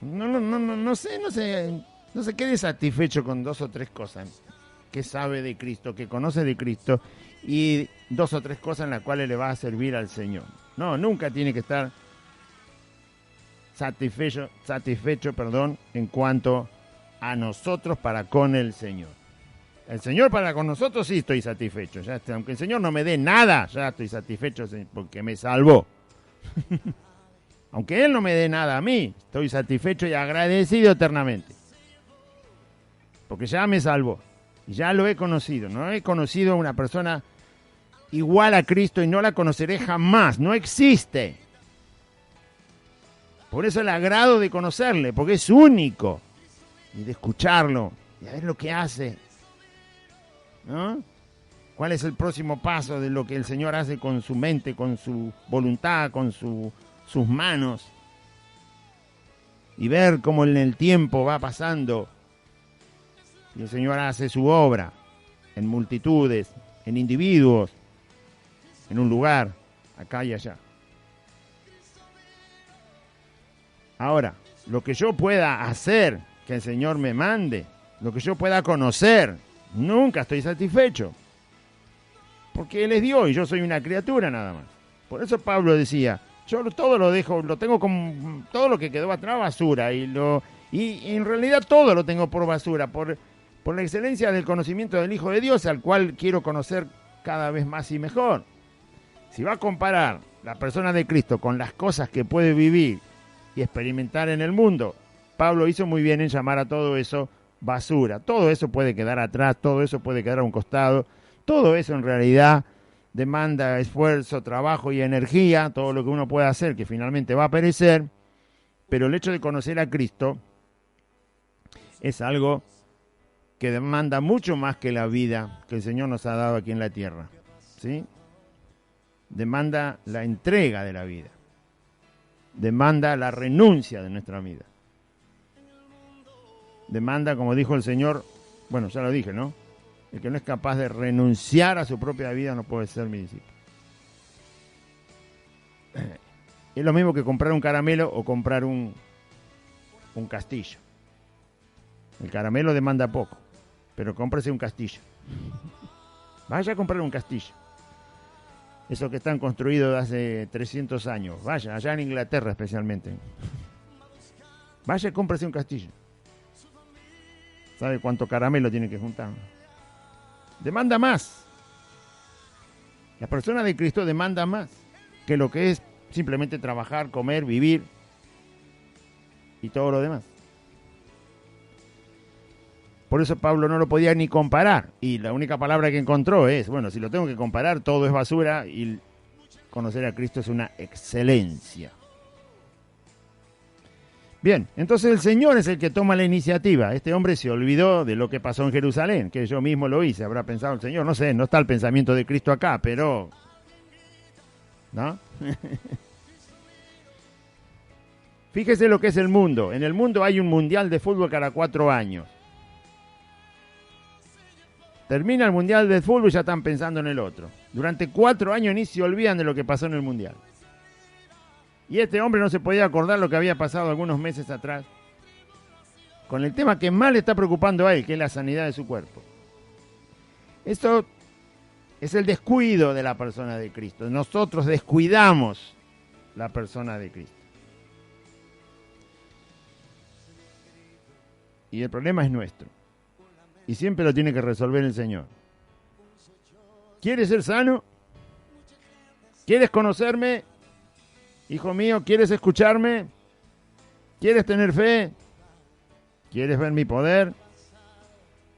No se quede satisfecho con 2 o 3 cosas que sabe de Cristo, que conoce de Cristo, y 2 o 3 cosas en las cuales le va a servir al Señor. No, nunca tiene que estar satisfecho, en cuanto a nosotros para con el Señor. El Señor para con nosotros sí estoy satisfecho. Ya está, aunque el Señor no me dé nada, ya estoy satisfecho porque me salvó. Aunque Él no me dé nada a mí, estoy satisfecho y agradecido eternamente. Porque ya me salvó. Y ya lo he conocido. No he conocido a una persona igual a Cristo y no la conoceré jamás. No existe. Por eso el agrado de conocerle, porque es único. Y de escucharlo, y a ver lo que hace. ¿No? ¿Cuál es el próximo paso de lo que el Señor hace con su mente, con su voluntad, con sus manos? Y ver cómo en el tiempo va pasando y el Señor hace su obra en multitudes, en individuos, en un lugar, acá y allá. Ahora, lo que yo pueda hacer, que el Señor me mande, lo que yo pueda conocer, nunca estoy satisfecho. Porque Él es Dios y yo soy una criatura nada más. Por eso Pablo decía, yo todo lo dejo, lo tengo como todo lo que quedó atrás basura y en realidad todo lo tengo por basura, por la excelencia del conocimiento del Hijo de Dios, al cual quiero conocer cada vez más y mejor. Si va a comparar la persona de Cristo con las cosas que puede vivir y experimentar en el mundo, Pablo hizo muy bien en llamar a todo eso basura. Todo eso puede quedar atrás, todo eso puede quedar a un costado, todo eso en realidad demanda esfuerzo, trabajo y energía, todo lo que uno puede hacer que finalmente va a perecer, pero el hecho de conocer a Cristo es algo que demanda mucho más que la vida que el Señor nos ha dado aquí en la tierra, ¿sí? Demanda la entrega de la vida, demanda la renuncia de nuestra vida, demanda, como dijo el Señor, bueno, ya lo dije, ¿no? El que no es capaz de renunciar a su propia vida no puede ser mi discípulo. Es lo mismo que comprar un caramelo o comprar un castillo. El caramelo demanda poco, pero cómprese un castillo. Vaya a comprar un castillo. Esos que están construidos de hace 300 años. Vaya, allá en Inglaterra especialmente. Vaya y cómprese un castillo. ¿Sabe cuánto caramelo tiene que juntar? Demanda más. La persona de Cristo demanda más que lo que es simplemente trabajar, comer, vivir y todo lo demás. Por eso Pablo no lo podía ni comparar. Y la única palabra que encontró es, bueno, si lo tengo que comparar, todo es basura y conocer a Cristo es una excelencia. Bien, entonces el Señor es el que toma la iniciativa. Este hombre se olvidó de lo que pasó en Jerusalén, que yo mismo lo hice. Habrá pensado el Señor, no sé, no está el pensamiento de Cristo acá, pero... ¿no? Fíjese lo que es el mundo. En el mundo hay un mundial de fútbol cada 4 años. Termina el mundial de fútbol y ya están pensando en el otro. Durante 4 años ni se olvidan de lo que pasó en el mundial. Y este hombre no se podía acordar lo que había pasado algunos meses atrás con el tema que más le está preocupando a él, que es la sanidad de su cuerpo. Esto es el descuido de la persona de Cristo. Nosotros descuidamos la persona de Cristo. Y el problema es nuestro. Y siempre lo tiene que resolver el Señor. ¿Quieres ser sano? ¿Quieres conocerme? Hijo mío, ¿quieres escucharme? ¿Quieres tener fe? ¿Quieres ver mi poder?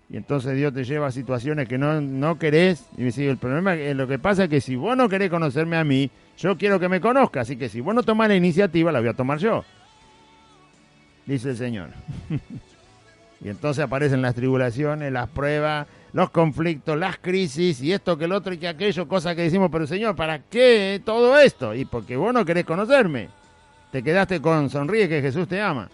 Y entonces Dios te lleva a situaciones que no querés. Y me dice, el problema es lo que pasa es que si vos no querés conocerme a mí, yo quiero que me conozcas. Así que si vos no tomás la iniciativa, la voy a tomar yo. Dice el Señor. Y entonces aparecen las tribulaciones, las pruebas, los conflictos, las crisis, y esto que el otro y que aquello, cosas que decimos, pero Señor, ¿para qué todo esto? Y porque vos no querés conocerme. Te quedaste con sonríe que Jesús te ama.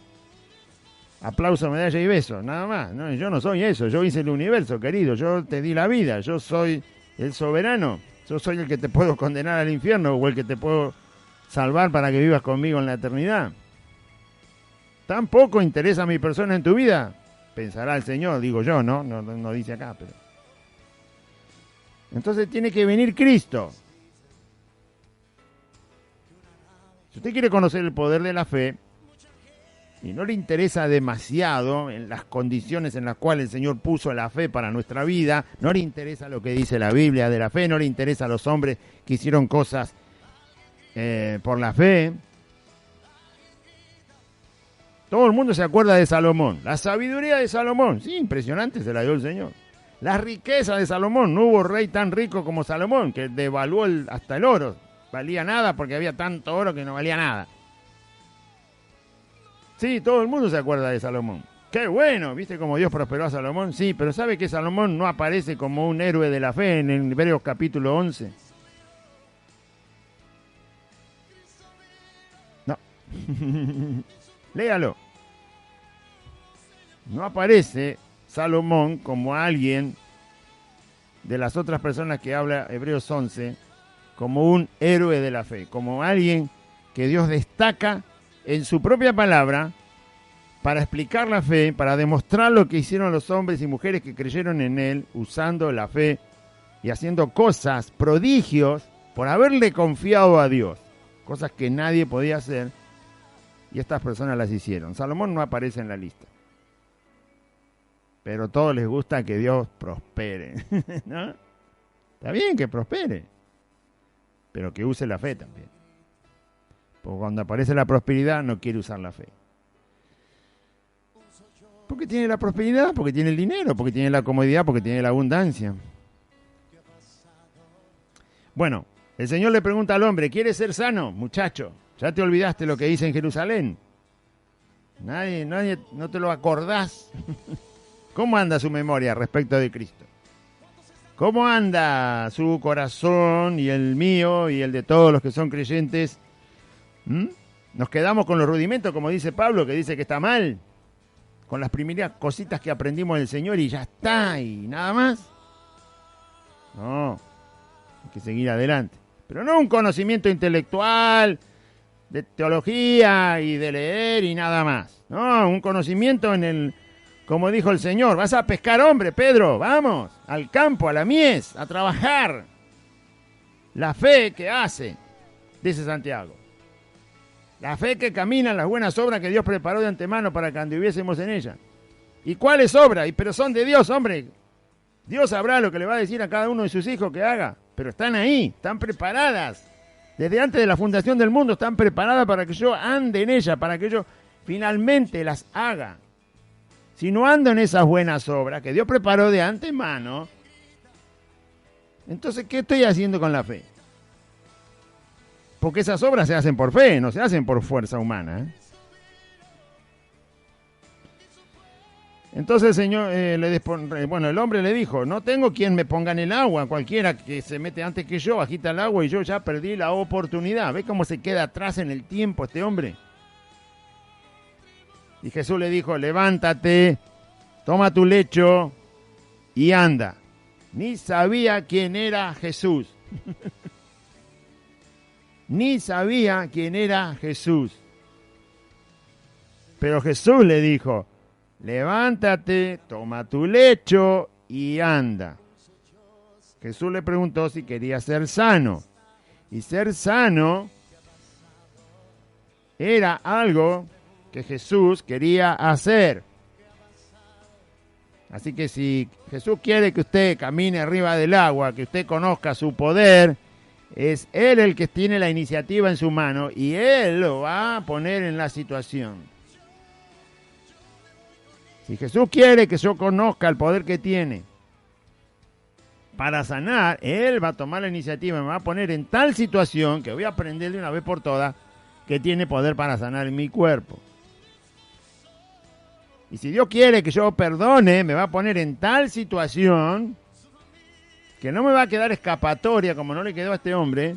Aplauso, medalla y beso, nada más. No, yo no soy eso, yo hice el universo, querido, yo te di la vida, yo soy el soberano, yo soy el que te puedo condenar al infierno o el que te puedo salvar para que vivas conmigo en la eternidad. ¿Tampoco interesa mi persona en tu vida? Pensará el Señor, digo yo, no dice acá, pero... Entonces tiene que venir Cristo. Si usted quiere conocer el poder de la fe, y no le interesa demasiado en las condiciones en las cuales el Señor puso la fe para nuestra vida, no le interesa lo que dice la Biblia de la fe, no le interesa a los hombres que hicieron cosas por la fe. Todo el mundo se acuerda de Salomón. La sabiduría de Salomón, sí, impresionante, se la dio el Señor. La riqueza de Salomón, no hubo rey tan rico como Salomón, que devaluó hasta el oro. Valía nada porque había tanto oro que no valía nada. Sí, todo el mundo se acuerda de Salomón. ¡Qué bueno! ¿Viste cómo Dios prosperó a Salomón? Sí, pero ¿sabe que Salomón no aparece como un héroe de la fe en el Hebreos capítulo 11? No. Léalo. No aparece Salomón como alguien de las otras personas que habla Hebreos 11, como un héroe de la fe, como alguien que Dios destaca en su propia palabra para explicar la fe, para demostrar lo que hicieron los hombres y mujeres que creyeron en Él, usando la fe y haciendo cosas, prodigios, por haberle confiado a Dios, cosas que nadie podía hacer. Y estas personas las hicieron. Salomón no aparece en la lista. Pero a todos les gusta que Dios prospere. ¿No? Está bien que prospere. Pero que use la fe también. Porque cuando aparece la prosperidad no quiere usar la fe. Porque tiene la prosperidad, porque tiene el dinero, porque tiene la comodidad, porque tiene la abundancia. Bueno, el Señor le pregunta al hombre, ¿quieres ser sano, muchacho? ¿Ya te olvidaste lo que hice en Jerusalén? Nadie, no te lo acordás. ¿Cómo anda su memoria respecto de Cristo? ¿Cómo anda su corazón y el mío y el de todos los que son creyentes? Nos quedamos con los rudimentos, como dice Pablo, que dice que está mal. Con las primeras cositas que aprendimos del Señor y ya está, y nada más. No, hay que seguir adelante. Pero no un conocimiento intelectual, de teología y de leer y nada más. No, un conocimiento como dijo el Señor, vas a pescar hombre, Pedro, vamos, al campo, a la mies, a trabajar. La fe que hace, dice Santiago. La fe que camina en las buenas obras que Dios preparó de antemano para que anduviésemos en ellas. ¿Y cuáles obras? Pero son de Dios, hombre. Dios sabrá lo que le va a decir a cada uno de sus hijos que haga. Pero están ahí, están preparadas. Desde antes de la fundación del mundo están preparadas para que yo ande en ellas, para que yo finalmente las haga. si no ando en esas buenas obras que Dios preparó de antemano, entonces, ¿qué estoy haciendo con la fe? Porque esas obras se hacen por fe, no se hacen por fuerza humana, ¿eh? Entonces el Señor, el hombre le dijo, no tengo quien me ponga en el agua, cualquiera que se mete antes que yo, agita el agua y yo ya perdí la oportunidad. ¿Ves cómo se queda atrás en el tiempo este hombre? Y Jesús le dijo, levántate, toma tu lecho y anda. Ni sabía quién era Jesús. Ni sabía quién era Jesús. Pero Jesús le dijo, levántate, toma tu lecho y anda. Jesús le preguntó si quería ser sano. Y ser sano era algo que Jesús quería hacer. Así que si Jesús quiere que usted camine arriba del agua, que usted conozca su poder, es Él el que tiene la iniciativa en su mano y Él lo va a poner en la situación. Si Jesús quiere que yo conozca el poder que tiene para sanar, Él va a tomar la iniciativa y me va a poner en tal situación que voy a aprender de una vez por todas que tiene poder para sanar en mi cuerpo. Y si Dios quiere que yo perdone, me va a poner en tal situación que no me va a quedar escapatoria, como no le quedó a este hombre,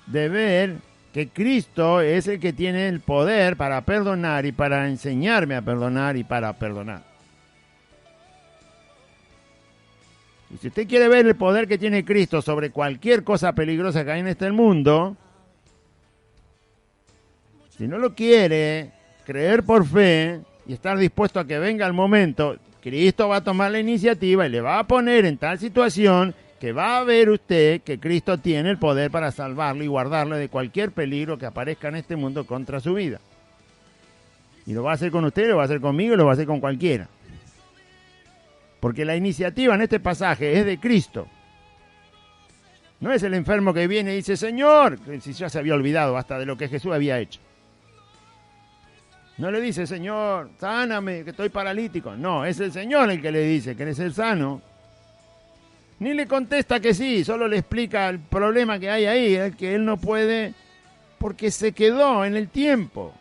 de ver que Cristo es el que tiene el poder para perdonar y para enseñarme a perdonar y para perdonar. Y si usted quiere ver el poder que tiene Cristo sobre cualquier cosa peligrosa que hay en este mundo, si no lo quiere creer por fe y estar dispuesto a que venga el momento, Cristo va a tomar la iniciativa y le va a poner en tal situación que va a ver usted que Cristo tiene el poder para salvarlo y guardarlo de cualquier peligro que aparezca en este mundo contra su vida. Y lo va a hacer con usted, lo va a hacer conmigo y lo va a hacer con cualquiera. Porque la iniciativa en este pasaje es de Cristo. No es el enfermo que viene y dice, Señor, si ya se había olvidado hasta de lo que Jesús había hecho. No le dice, Señor, sáname, que estoy paralítico. No, es el Señor el que le dice, ¿querés ser sano? Ni le contesta que sí, solo le explica el problema que hay ahí, que él no puede, porque se quedó en el tiempo.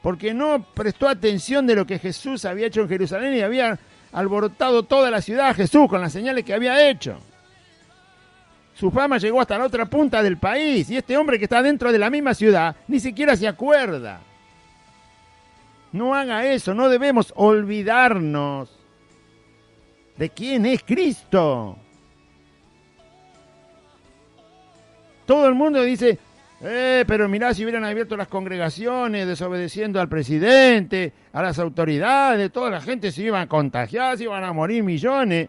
Porque no prestó atención de lo que Jesús había hecho en Jerusalén y había alborotado toda la ciudad a Jesús con las señales que había hecho. Su fama llegó hasta la otra punta del país y este hombre que está dentro de la misma ciudad ni siquiera se acuerda. No haga eso, no debemos olvidarnos de quién es Cristo. Todo el mundo dice, pero mirá si hubieran abierto las congregaciones desobedeciendo al presidente, a las autoridades, toda la gente se iba a contagiar, se iban a morir millones.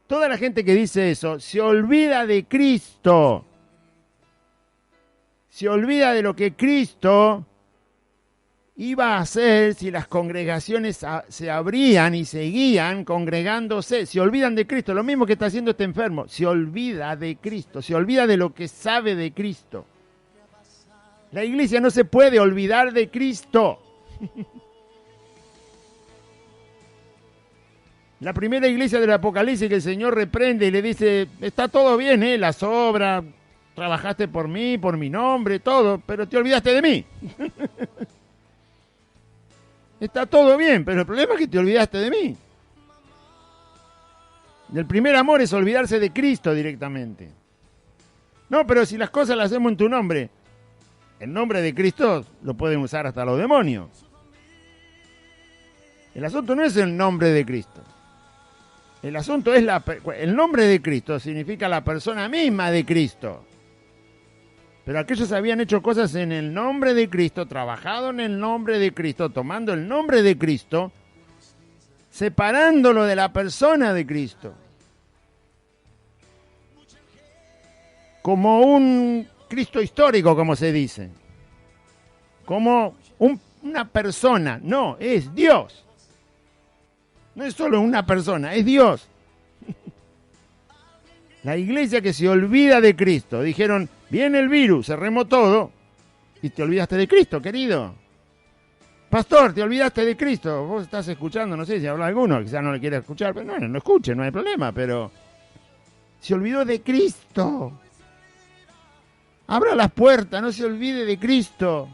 Toda la gente que dice eso se olvida de Cristo. Se olvida de lo que Cristo iba a hacer si las congregaciones se abrían y seguían congregándose. Se olvidan de Cristo, lo mismo que está haciendo este enfermo. Se olvida de Cristo, se olvida de lo que sabe de Cristo. La iglesia no se puede olvidar de Cristo. La primera iglesia del Apocalipsis que el Señor reprende y le dice, está todo bien, las obras, trabajaste por mí, por mi nombre, todo, pero te olvidaste de mí. Está todo bien, pero el problema es que te olvidaste de mí. El primer amor es olvidarse de Cristo directamente. No, pero si las cosas las hacemos en tu nombre, el nombre de Cristo lo pueden usar hasta los demonios. El asunto no es el nombre de Cristo. El asunto es el nombre de Cristo, significa la persona misma de Cristo. Pero aquellos habían hecho cosas en el nombre de Cristo, trabajado en el nombre de Cristo, tomando el nombre de Cristo, separándolo de la persona de Cristo. Como un Cristo histórico, como se dice. Como una persona. No, es Dios. No es solo una persona, es Dios. La iglesia que se olvida de Cristo. Dijeron, viene el virus, cerremos todo y te olvidaste de Cristo, querido. pastor, te olvidaste de Cristo. Vos estás escuchando, no sé si habla alguno, quizás no le quiere escuchar, pero no escuche, no hay problema, pero se olvidó de Cristo. Abra las puertas, no se olvide de Cristo.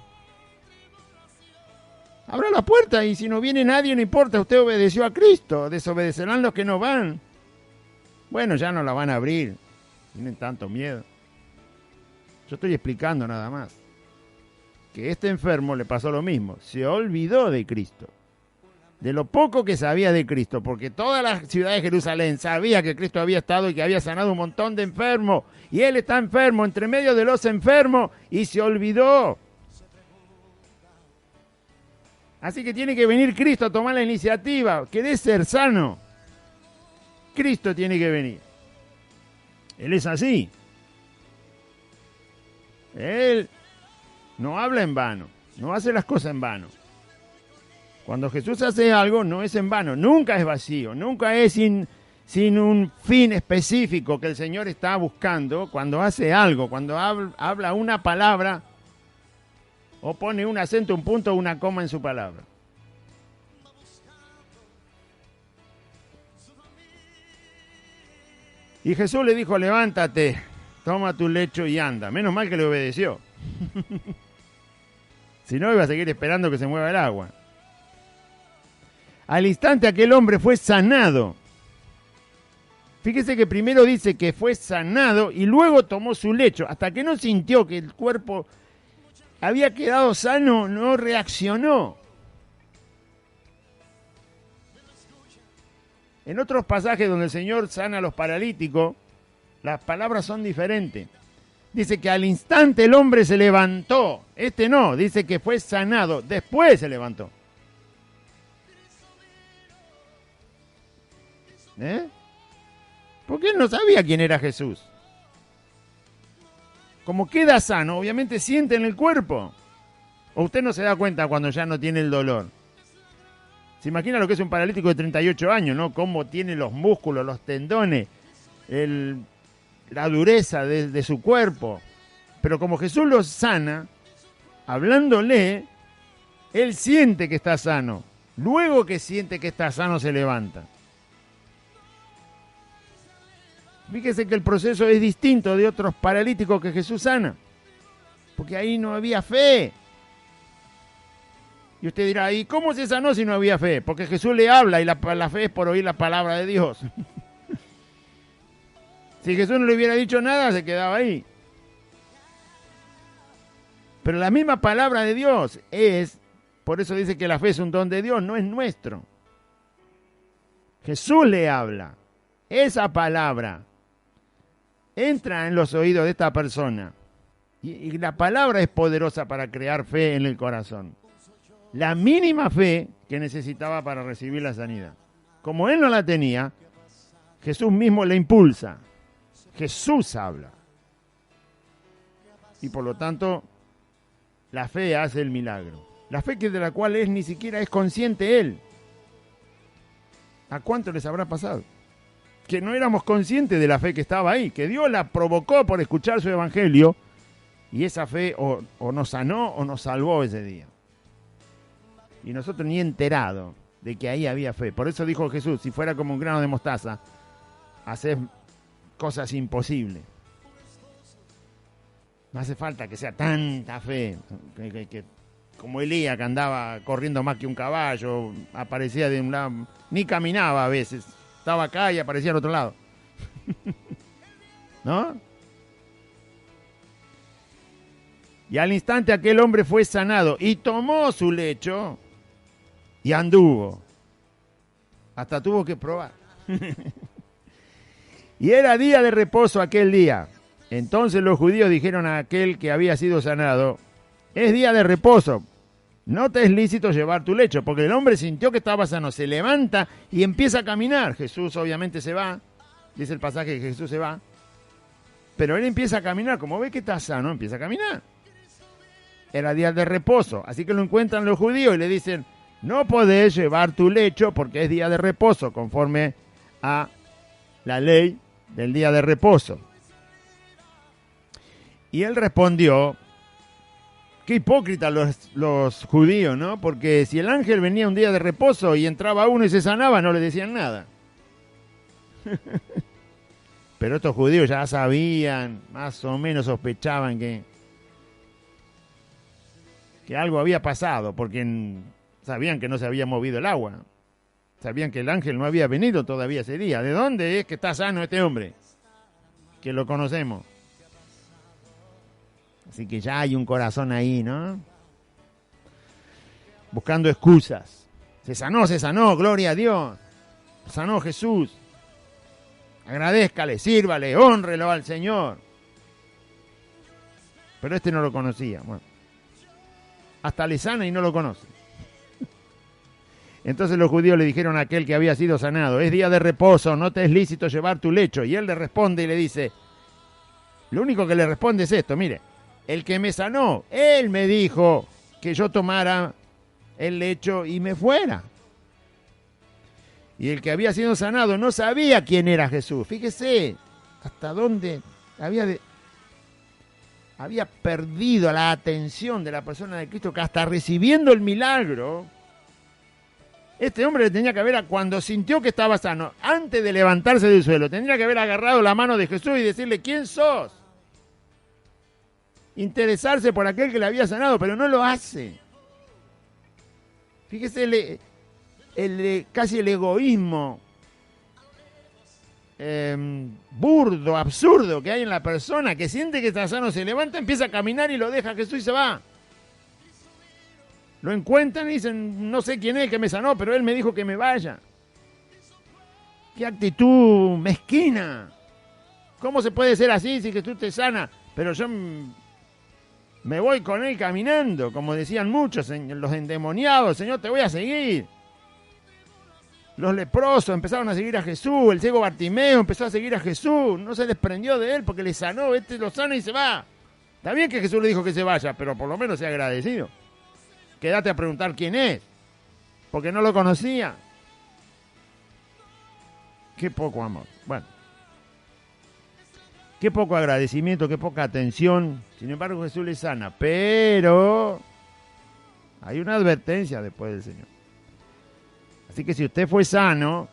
Abra la puerta y si no viene nadie, no importa, usted obedeció a Cristo. Desobedecerán los que no van. Bueno, ya no la van a abrir. Tienen tanto miedo. Yo estoy explicando nada más. Que este enfermo le pasó lo mismo. Se olvidó de Cristo. De lo poco que sabía de Cristo. Porque toda la ciudad de Jerusalén sabía que Cristo había estado y que había sanado un montón de enfermos. Y él está enfermo, entre medio de los enfermos, y se olvidó. Así que tiene que venir Cristo a tomar la iniciativa. ¿Querés ser sano? Cristo tiene que venir. Él es así. Él no habla en vano, no hace las cosas en vano. Cuando Jesús hace algo, no es en vano, nunca es vacío, nunca es sin un fin específico que el Señor está buscando. Cuando hace algo, cuando habla una palabra, o pone un acento, un punto, una coma en su palabra. Y Jesús le dijo, levántate, toma tu lecho y anda. Menos mal que le obedeció. Si no, iba a seguir esperando que se mueva el agua. Al instante aquel hombre fue sanado. Fíjese que primero dice que fue sanado y luego tomó su lecho. Hasta que no sintió que el cuerpo había quedado sano, no reaccionó. En otros pasajes donde el Señor sana a los paralíticos, las palabras son diferentes. Dice que al instante el hombre se levantó. Este no, dice que fue sanado, después se levantó. Porque él no sabía quién era Jesús. Como queda sano, obviamente siente en el cuerpo. O usted no se da cuenta cuando ya no tiene el dolor. Se imagina lo que es un paralítico de 38 años, ¿no? Cómo tiene los músculos, los tendones, la dureza de su cuerpo. Pero como Jesús lo sana, hablándole, él siente que está sano. Luego que siente que está sano, se levanta. Fíjese que el proceso es distinto de otros paralíticos que Jesús sana. Porque ahí no había fe. Y usted dirá, ¿y cómo se sanó si no había fe? Porque Jesús le habla y la fe es por oír la palabra de Dios. Si Jesús no le hubiera dicho nada, se quedaba ahí. Pero la misma palabra de Dios es, por eso dice que la fe es un don de Dios, no es nuestro. Jesús le habla. Esa palabra entra en los oídos de esta persona. Y la palabra es poderosa para crear fe en el corazón. La mínima fe que necesitaba para recibir la sanidad. Como él no la tenía, Jesús mismo le impulsa. Jesús habla. Y por lo tanto, la fe hace el milagro. La fe de la cual él ni siquiera es consciente él. ¿A cuánto les habrá pasado? Que no éramos conscientes de la fe que estaba ahí, que Dios la provocó por escuchar su evangelio, y esa fe o nos sanó o nos salvó ese día. Y nosotros ni enterado de que ahí había fe. Por eso dijo Jesús, si fuera como un grano de mostaza, haces cosas imposibles. No hace falta que sea tanta fe, que como Elías, que andaba corriendo más que un caballo, aparecía de un lado, ni caminaba a veces, estaba acá y aparecía al otro lado. ¿No? Y al instante aquel hombre fue sanado y tomó su lecho y anduvo. Hasta tuvo que probar. Y era día de reposo aquel día. Entonces los judíos dijeron a aquel que había sido sanado, es día de reposo, no te es lícito llevar tu lecho, porque el hombre sintió que estaba sano, se levanta y empieza a caminar. Jesús obviamente se va, dice el pasaje que Jesús se va, pero él empieza a caminar, como ve que está sano, empieza a caminar. Era día de reposo, así que lo encuentran los judíos y le dicen, no podés llevar tu lecho porque es día de reposo, conforme a la ley del día de reposo. Y él respondió, Qué hipócritas los judíos, ¿no? Porque si el ángel venía un día de reposo y entraba uno y se sanaba, no le decían nada. Pero estos judíos ya sabían, más o menos sospechaban que algo había pasado, porque sabían que no se había movido el agua. Sabían que el ángel no había venido todavía ese día. ¿De dónde es que está sano este hombre? Que lo conocemos. Así que ya hay un corazón ahí, ¿no? Buscando excusas. Se sanó, gloria a Dios. Sanó Jesús. Agradézcale, sírvale, hónrelo al Señor. Pero este no lo conocía. Bueno, hasta le sana y no lo conoce. Entonces los judíos le dijeron a aquel que había sido sanado: es día de reposo, no te es lícito llevar tu lecho. Y él le responde y le dice, lo único que le responde es esto: mire, el que me sanó, él me dijo que yo tomara el lecho y me fuera. Y el que había sido sanado no sabía quién era Jesús. Fíjese hasta dónde había perdido la atención de la persona de Cristo, que hasta recibiendo el milagro, este hombre le tenía que haber, cuando sintió que estaba sano, antes de levantarse del suelo, tendría que haber agarrado la mano de Jesús y decirle: ¿quién sos? Interesarse por aquel que le había sanado, pero no lo hace. Fíjese casi el egoísmo burdo, absurdo que hay en la persona, que siente que está sano, se levanta, empieza a caminar y lo deja Jesús y se va. Lo encuentran y dicen: no sé quién es el que me sanó, pero él me dijo que me vaya. ¡Qué actitud mezquina! ¿Cómo se puede ser así si Jesús te sana? Pero yo me voy con él caminando, como decían muchos, los endemoniados: Señor, te voy a seguir. Los leprosos empezaron a seguir a Jesús, el ciego Bartimeo empezó a seguir a Jesús, no se desprendió de él porque le sanó, este lo sana y se va. Está bien que Jesús le dijo que se vaya, pero por lo menos sea agradecido. Quédate a preguntar quién es, porque no lo conocía. Qué poco amor. Bueno, qué poco agradecimiento, qué poca atención. Sin embargo, Jesús le sana, pero hay una advertencia después del Señor. Así que si usted fue sano,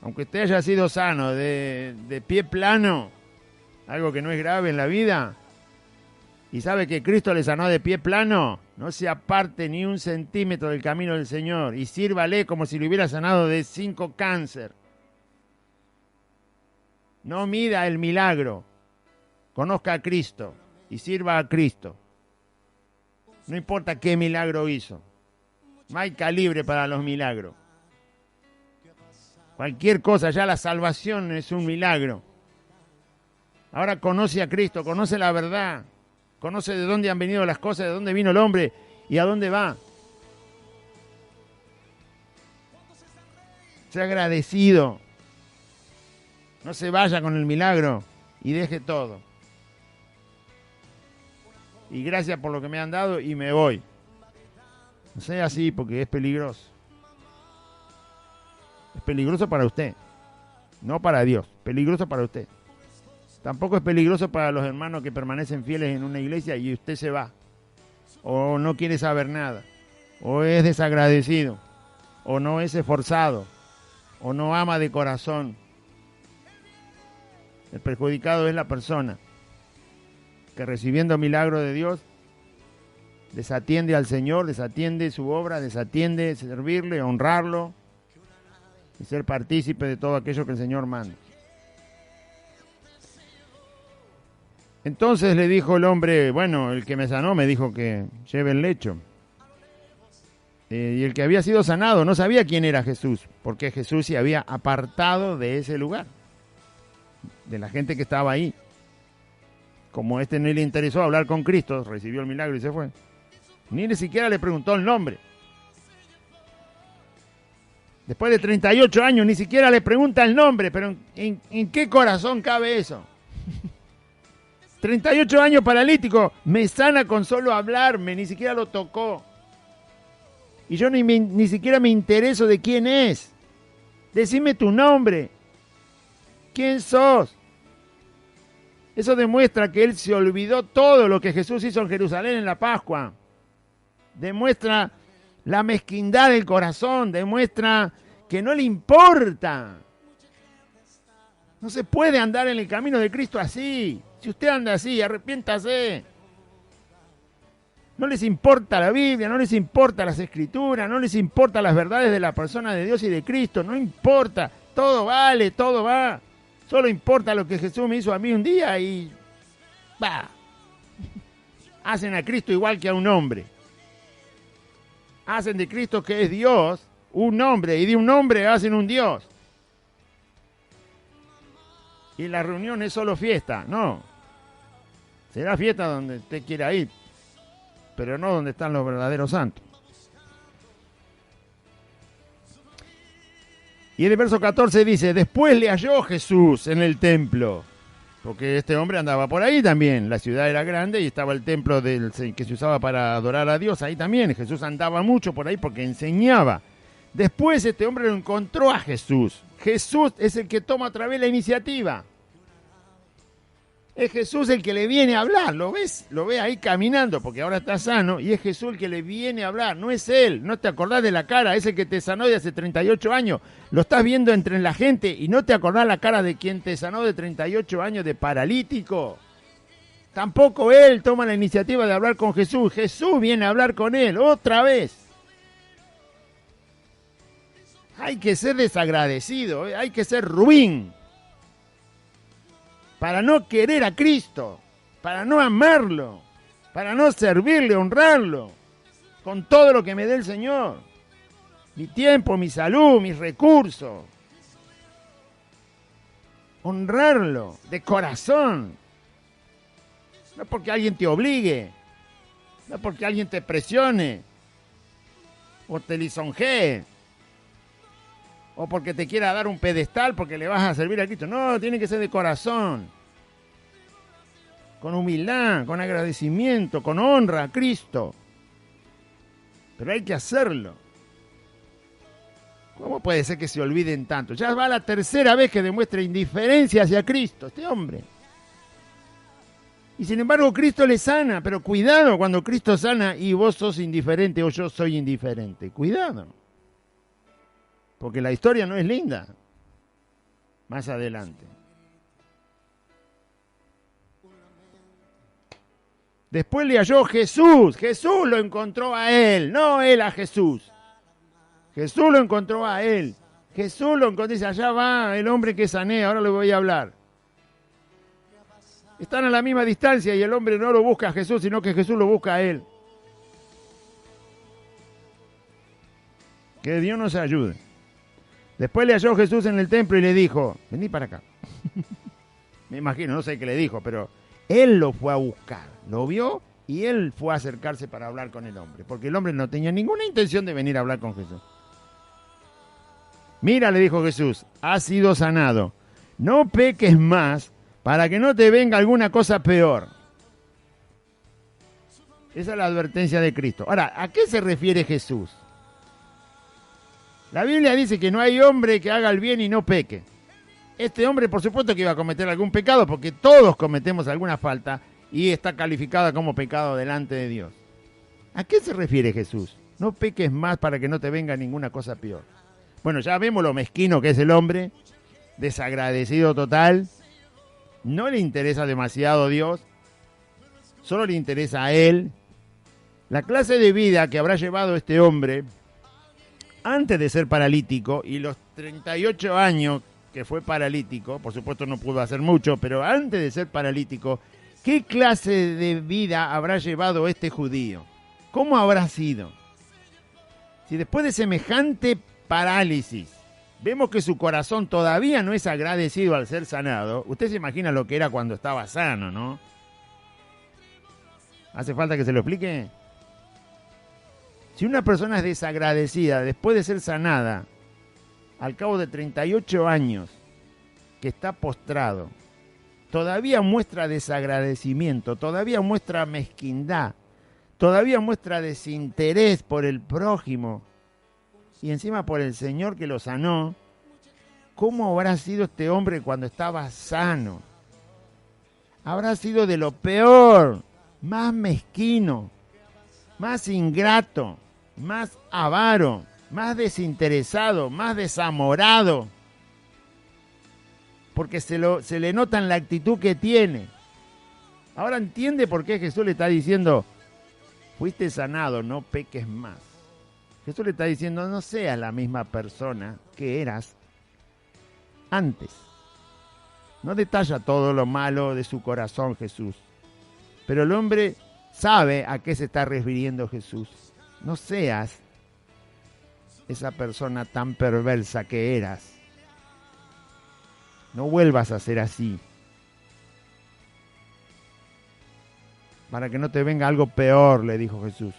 aunque usted haya sido sano de pie plano, algo que no es grave en la vida, y sabe que Cristo le sanó de pie plano, no se aparte ni un centímetro del camino del Señor y sírvale como si lo hubiera sanado de 5 cáncer. No mida el milagro, conozca a Cristo y sirva a Cristo. No importa qué milagro hizo. No hay calibre para los milagros. Cualquier cosa, ya la salvación es un milagro. Ahora conoce a Cristo, conoce la verdad, conoce de dónde han venido las cosas, de dónde vino el hombre y a dónde va. Sea agradecido. No se vaya con el milagro y deje todo. Y gracias por lo que me han dado y me voy. No sea así, porque es peligroso. Es peligroso para usted, no para Dios. Peligroso para usted. Tampoco es peligroso para los hermanos que permanecen fieles en una iglesia y usted se va. O no quiere saber nada. O es desagradecido. O no es esforzado. O no ama de corazón. El perjudicado es la persona que, recibiendo milagro de Dios, desatiende al Señor, desatiende su obra, desatiende servirle, honrarlo y ser partícipe de todo aquello que el Señor manda. Entonces le dijo el hombre: bueno, el que me sanó me dijo que lleve el lecho. Y el que había sido sanado no sabía quién era Jesús, porque Jesús se había apartado de ese lugar, de la gente que estaba ahí. Como este no le interesó hablar con Cristo, recibió el milagro y se fue. Ni siquiera le preguntó el nombre. Después de 38 años ni siquiera le pregunta el nombre, pero ¿en qué corazón cabe eso? 38 años paralítico, me sana con solo hablarme, ni siquiera lo tocó. Y yo ni siquiera me intereso de quién es. Decime tu nombre. ¿Quién sos? Eso demuestra que él se olvidó todo lo que Jesús hizo en Jerusalén en la Pascua. Demuestra la mezquindad del corazón, demuestra que no le importa. No se puede andar en el camino de Cristo así. Si usted anda así, arrepiéntase. No les importa la Biblia, no les importa las Escrituras, no les importa las verdades de la persona de Dios y de Cristo, no importa. Todo vale, todo va. Solo importa lo que Jesús me hizo a mí un día y va. Hacen a Cristo igual que a un hombre. Hacen de Cristo, que es Dios, un hombre, y de un hombre hacen un Dios. Y la reunión es solo fiesta, no. Será fiesta donde usted quiera ir, pero no donde están los verdaderos santos. Y en el verso 14 dice, después le halló Jesús en el templo, porque este hombre andaba por ahí también, la ciudad era grande y estaba el templo que se usaba para adorar a Dios, ahí también, Jesús andaba mucho por ahí porque enseñaba. Después este hombre lo encontró a Jesús. Jesús es el que toma otra vez la iniciativa. Es Jesús el que le viene a hablar, ¿lo ves? Lo ve ahí caminando, porque ahora está sano, y es Jesús el que le viene a hablar, no es él, no te acordás de la cara, es el que te sanó de hace 38 años, lo estás viendo entre la gente y no te acordás la cara de quien te sanó de 38 años de paralítico. Tampoco él toma la iniciativa de hablar con Jesús, Jesús viene a hablar con él, otra vez. Hay que ser desagradecido, hay que ser ruin. Para no querer a Cristo, para no amarlo, para no servirle, honrarlo, con todo lo que me dé el Señor. Mi tiempo, mi salud, mis recursos. Honrarlo de corazón. No porque alguien te obligue, no porque alguien te presione, o te lisonjee, o porque te quiera dar un pedestal porque le vas a servir a Cristo. No, tiene que ser de corazón, con humildad, con agradecimiento, con honra a Cristo. Pero hay que hacerlo. ¿Cómo puede ser que se olviden tanto? Ya va la tercera vez que demuestra indiferencia hacia Cristo, este hombre. Y sin embargo Cristo le sana, pero cuidado cuando Cristo sana y vos sos indiferente o yo soy indiferente. Cuidado. Porque la historia no es linda. Más adelante. Después le halló Jesús. Jesús lo encontró a él, no él a Jesús. Jesús lo encontró a él. Jesús lo encontró y dice, allá va el hombre que sané, ahora le voy a hablar. Están a la misma distancia y el hombre no lo busca a Jesús, sino que Jesús lo busca a él. Que Dios nos ayude. Después le halló Jesús en el templo y le dijo, vení para acá. Me imagino, no sé qué le dijo, pero él lo fue a buscar. Lo vio y él fue a acercarse para hablar con el hombre. Porque el hombre no tenía ninguna intención de venir a hablar con Jesús. Mira, le dijo Jesús, has sido sanado. No peques más para que no te venga alguna cosa peor. Esa es la advertencia de Cristo. Ahora, ¿a qué se refiere Jesús? La Biblia dice que no hay hombre que haga el bien y no peque. Este hombre, por supuesto que iba a cometer algún pecado, porque todos cometemos alguna falta y está calificada como pecado delante de Dios. ¿A qué se refiere Jesús? No peques más para que no te venga ninguna cosa peor. Bueno, ya vemos lo mezquino que es el hombre, desagradecido total, no le interesa demasiado a Dios, solo le interesa a él. La clase de vida que habrá llevado este hombre antes de ser paralítico y los 38 años que fue paralítico, por supuesto no pudo hacer mucho, pero antes de ser paralítico, ¿qué clase de vida habrá llevado este judío? ¿Cómo habrá sido? Si después de semejante parálisis vemos que su corazón todavía no es agradecido al ser sanado, usted se imagina lo que era cuando estaba sano, ¿no? ¿Hace falta que se lo explique? Si una persona es desagradecida después de ser sanada, al cabo de 38 años, que está postrado, todavía muestra desagradecimiento, todavía muestra mezquindad, todavía muestra desinterés por el prójimo y encima por el Señor que lo sanó, ¿cómo habrá sido este hombre cuando estaba sano? habrá sido de lo peor, más mezquino, más ingrato, más avaro, más desinteresado, más desamorado, porque se le nota en la actitud que tiene. Ahora entiende por qué Jesús le está diciendo, fuiste sanado, no peques más. Jesús le está diciendo, no seas la misma persona que eras antes. No detalla todo lo malo de su corazón Jesús, pero el hombre sabe a qué se está refiriendo Jesús. No seas esa persona tan perversa que eras. No vuelvas a ser así, para que no te venga algo peor, le dijo Jesús.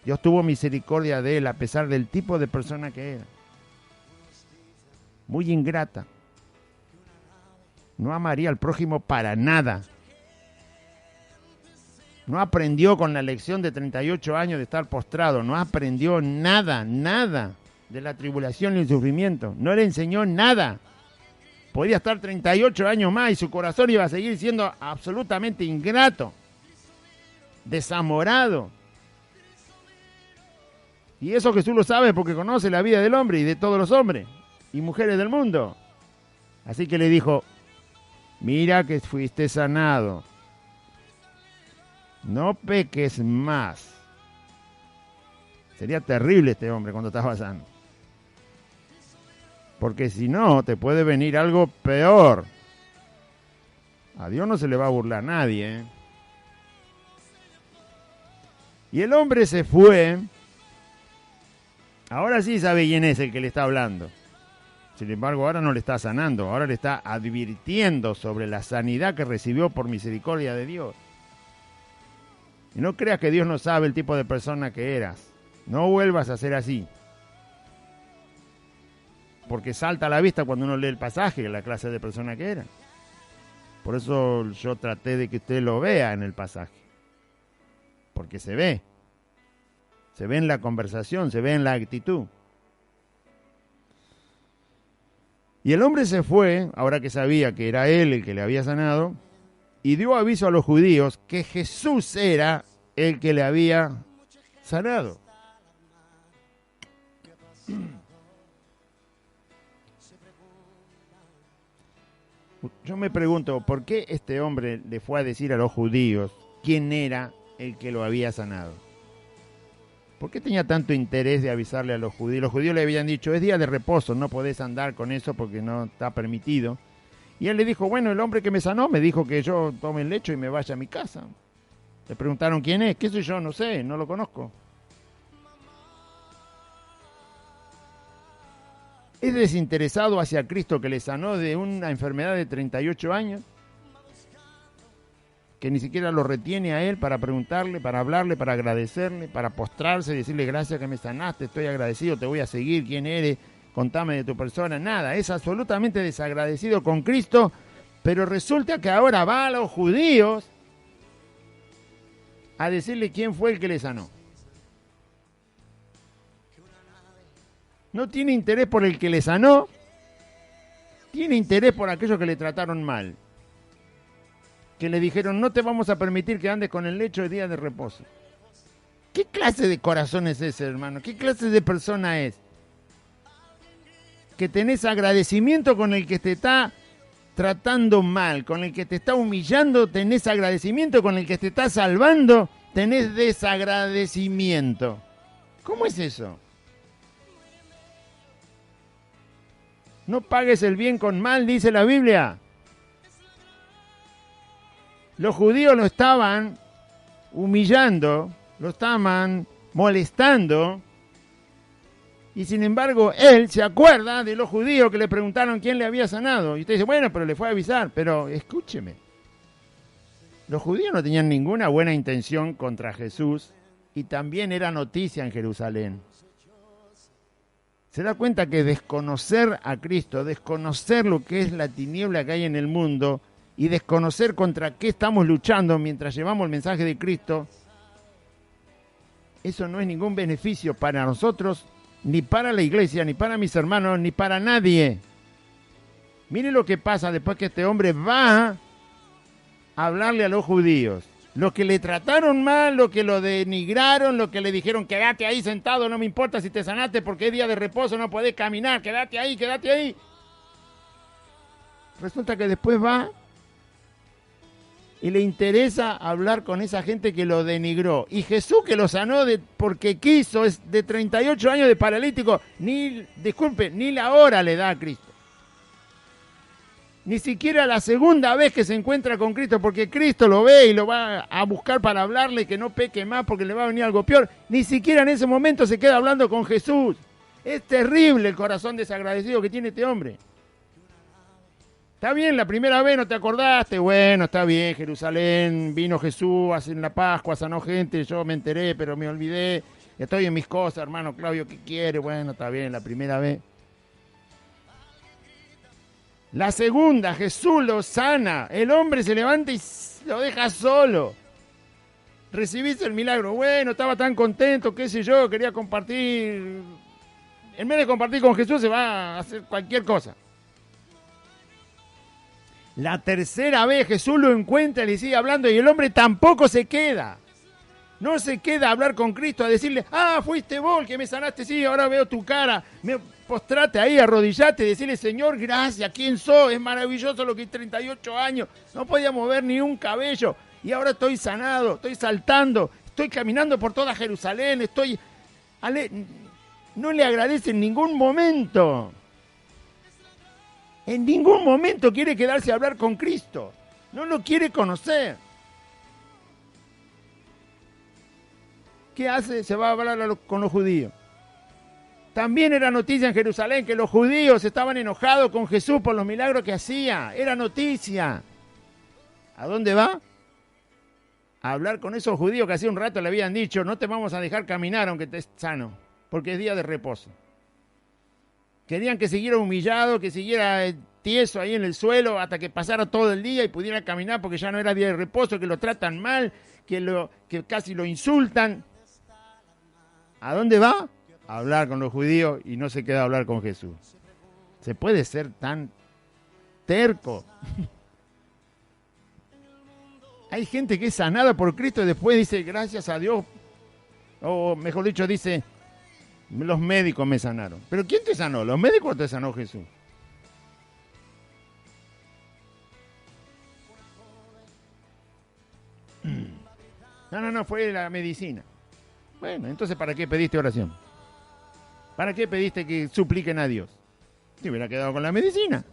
Dios tuvo misericordia de él a pesar del tipo de persona que era. Muy ingrata. No amaría al prójimo para nada. No aprendió con la lección de 38 años de estar postrado. No aprendió nada de la tribulación y el sufrimiento. No le enseñó nada. Podía estar 38 años más y su corazón iba a seguir siendo absolutamente ingrato, desamorado. Y eso Jesús lo sabe porque conoce la vida del hombre y de todos los hombres y mujeres del mundo. Así que le dijo, mira que fuiste sanado. No peques más. Sería terrible este hombre cuando estaba sano. Porque si no, te puede venir algo peor. A Dios no se le va a burlar nadie, ¿eh? Y el hombre se fue. Ahora sí sabe quién es el que le está hablando. Sin embargo, ahora no le está sanando. Ahora le está advirtiendo sobre la sanidad que recibió por misericordia de Dios. Y no creas que Dios no sabe el tipo de persona que eras. No vuelvas a ser así. Porque salta a la vista cuando uno lee el pasaje, la clase de persona que era. Por eso yo traté de que usted lo vea en el pasaje. Porque se ve. Se ve en la conversación, se ve en la actitud. Y el hombre se fue, ahora que sabía que era él el que le había sanado, y dio aviso a los judíos que Jesús era el que le había sanado. Yo me pregunto, ¿por qué este hombre le fue a decir a los judíos quién era el que lo había sanado? ¿Por qué tenía tanto interés de avisarle a los judíos? Los judíos le habían dicho, es día de reposo, no podés andar con eso porque no está permitido. Y él le dijo, bueno, el hombre que me sanó me dijo que yo tome el lecho y me vaya a mi casa. Le preguntaron quién es, qué soy yo, no sé, no lo conozco. ¿Es desinteresado hacia Cristo que le sanó de una enfermedad de 38 años? Que ni siquiera lo retiene a él para preguntarle, para hablarle, para agradecerle, para postrarse y decirle gracias que me sanaste, estoy agradecido, te voy a seguir, quién eres, contame de tu persona, nada, es absolutamente desagradecido con Cristo, pero resulta que ahora va a los judíos a decirle quién fue el que le sanó. No tiene interés por el que le sanó, tiene interés por aquellos que le trataron mal. Que le dijeron, no te vamos a permitir que andes con el lecho de día de reposo. ¿Qué clase de corazón es ese, hermano? ¿Qué clase de persona es? Que tenés agradecimiento con el que te está tratando mal, con el que te está humillando, tenés agradecimiento, con el que te está salvando, tenés desagradecimiento. ¿Cómo es eso? No pagues el bien con mal, dice la Biblia. Los judíos lo estaban humillando, lo estaban molestando, y sin embargo él se acuerda de los judíos que le preguntaron quién le había sanado. Y usted dice, bueno, pero le fue a avisar. Pero escúcheme, los judíos no tenían ninguna buena intención contra Jesús, y también era noticia en Jerusalén. Se da cuenta que desconocer a Cristo, desconocer lo que es la tiniebla que hay en el mundo, y desconocer contra qué estamos luchando mientras llevamos el mensaje de Cristo, eso no es ningún beneficio para nosotros, ni para la iglesia, ni para mis hermanos, ni para nadie. Mire lo que pasa después que este hombre va a hablarle a los judíos. Los que le trataron mal, los que lo denigraron, los que le dijeron quédate ahí sentado, no me importa si te sanaste porque es día de reposo, no podés caminar, quédate ahí, quédate ahí. Resulta que después va y le interesa hablar con esa gente que lo denigró. Y Jesús, que lo sanó porque quiso, es de 38 años de paralítico, ni la hora le da a Cristo. Ni siquiera la segunda vez que se encuentra con Cristo, porque Cristo lo ve y lo va a buscar para hablarle que no peque más porque le va a venir algo peor. Ni siquiera en ese momento se queda hablando con Jesús. Es terrible el corazón desagradecido que tiene este hombre. Está bien, la primera vez no te acordaste, bueno, está bien, Jerusalén, vino Jesús en la Pascua, sanó gente, yo me enteré, pero me olvidé, estoy en mis cosas, hermano Claudio, ¿qué quiere? Bueno, está bien, la primera vez. La segunda, Jesús lo sana, el hombre se levanta y lo deja solo. Recibiste el milagro, bueno, estaba tan contento, qué sé yo, quería compartir. En vez de compartir con Jesús se va a hacer cualquier cosa. La tercera vez Jesús lo encuentra y le sigue hablando y el hombre tampoco se queda. No se queda a hablar con Cristo, a decirle, fuiste vos el que me sanaste, sí, ahora veo tu cara. Postrate ahí, arrodillate y decirle, Señor, gracias, ¿quién sos? Es maravilloso lo que 38 años, no podía mover ni un cabello y ahora estoy sanado, estoy saltando, estoy caminando por toda Jerusalén, no le agradece en ningún momento. En ningún momento quiere quedarse a hablar con Cristo. No lo quiere conocer. ¿Qué hace? Se va a hablar con los judíos. También era noticia en Jerusalén que los judíos estaban enojados con Jesús por los milagros que hacía. Era noticia. ¿A dónde va? A hablar con esos judíos que hacía un rato le habían dicho, no te vamos a dejar caminar aunque estés sano, porque es día de reposo. Querían que siguiera humillado, que siguiera tieso ahí en el suelo hasta que pasara todo el día y pudiera caminar porque ya no era día de reposo, que lo tratan mal, que casi lo insultan. ¿A dónde va? A hablar con los judíos y no se queda a hablar con Jesús. ¿Se puede ser tan terco? Hay gente que es sanada por Cristo y después dice gracias a Dios, o mejor dicho dice, los médicos me sanaron. ¿Pero quién te sanó? ¿Los médicos o te sanó Jesús? No, fue la medicina. Bueno, entonces ¿para qué pediste oración? ¿Para qué pediste que supliquen a Dios? Si hubiera quedado con la medicina.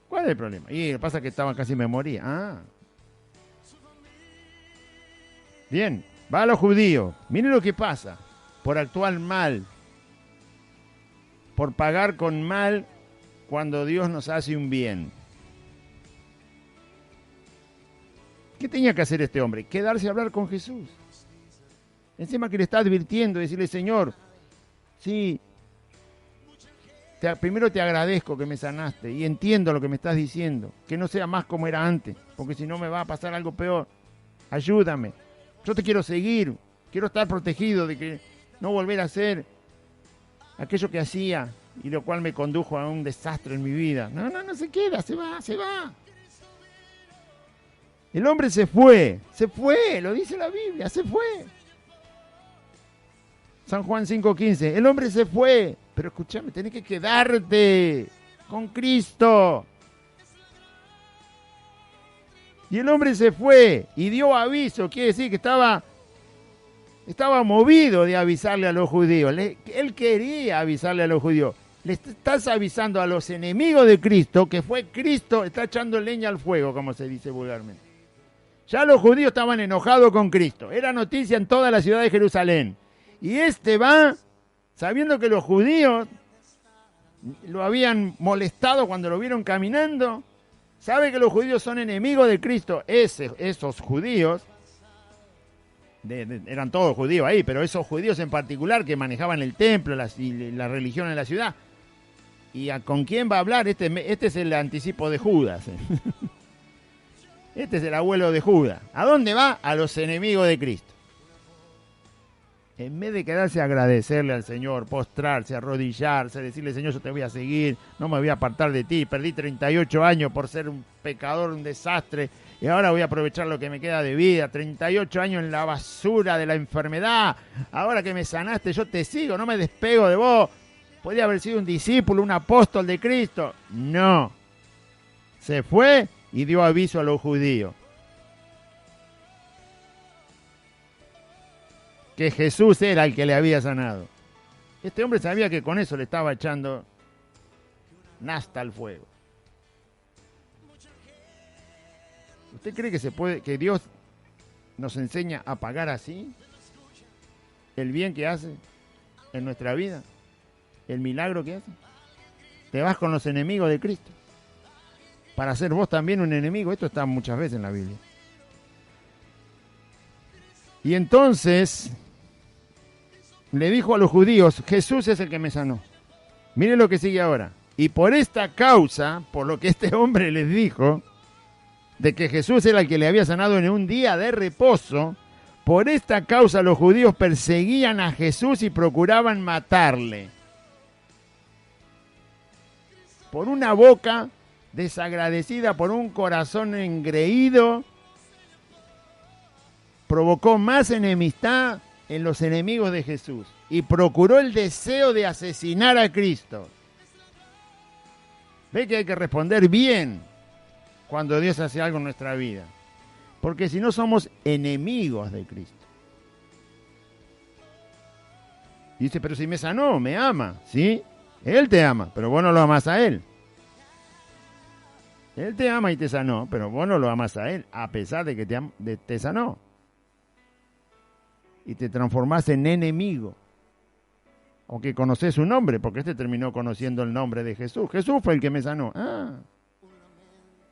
¿Cuál es el problema? Y lo que pasa es que estaba casi me moría. Bien, va a los judíos. Miren lo que pasa. Por actuar mal, por pagar con mal cuando Dios nos hace un bien. ¿Qué tenía que hacer este hombre? Quedarse a hablar con Jesús. Encima que le está advirtiendo, decirle, Señor, sí, primero te agradezco que me sanaste y entiendo lo que me estás diciendo, que no sea más como era antes, porque si no me va a pasar algo peor. Ayúdame, yo te quiero seguir, quiero estar protegido de que no volver a hacer aquello que hacía y lo cual me condujo a un desastre en mi vida. No se queda, se va. El hombre se fue, lo dice la Biblia, se fue. San Juan 5:15, el hombre se fue, pero escúchame, tenés que quedarte con Cristo. Y el hombre se fue y dio aviso, quiere decir que estaba movido de avisarle a los judíos. Él quería avisarle a los judíos. Le estás avisando a los enemigos de Cristo, que fue Cristo, está echando leña al fuego, como se dice vulgarmente. Ya los judíos estaban enojados con Cristo. Era noticia en toda la ciudad de Jerusalén. Y este va, sabiendo que los judíos lo habían molestado cuando lo vieron caminando, sabe que los judíos son enemigos de Cristo. Esos judíos, eran todos judíos ahí, pero esos judíos en particular que manejaban el templo y la religión en la ciudad. ¿Y con quién va a hablar? Este es el anticipo de Judas. Este es el abuelo de Judas. ¿A dónde va? A los enemigos de Cristo. En vez de quedarse a agradecerle al Señor, postrarse, arrodillarse, decirle, Señor, yo te voy a seguir, no me voy a apartar de ti, perdí 38 años por ser un pecador, un desastre, y ahora voy a aprovechar lo que me queda de vida, 38 años en la basura de la enfermedad, ahora que me sanaste yo te sigo, no me despego de vos, podía haber sido un discípulo, un apóstol de Cristo. No, se fue y dio aviso a los judíos que Jesús era el que le había sanado. Este hombre sabía que con eso le estaba echando nafta al fuego. ¿Usted cree que Dios nos enseña a pagar así el bien que hace en nuestra vida, el milagro que hace? Te vas con los enemigos de Cristo para ser vos también un enemigo. Esto está muchas veces en la Biblia. Y entonces le dijo a los judíos, Jesús es el que me sanó. Miren lo que sigue ahora. Y por esta causa, por lo que este hombre les dijo, de que Jesús era el que le había sanado en un día de reposo, por esta causa los judíos perseguían a Jesús y procuraban matarle. Por una boca desagradecida, por un corazón engreído, provocó más enemistad en los enemigos de Jesús y procuró el deseo de asesinar a Cristo. Ve que hay que responder bien cuando Dios hace algo en nuestra vida, porque si no somos enemigos de Cristo. Dice, pero si me sanó, me ama, ¿sí? Él te ama, pero vos no lo amás a Él. Él te ama y te sanó, pero vos no lo amás a Él, a pesar de que te sanó. Y te transformás en enemigo. Aunque conocés su nombre, porque este terminó conociendo el nombre de Jesús. Jesús fue el que me sanó.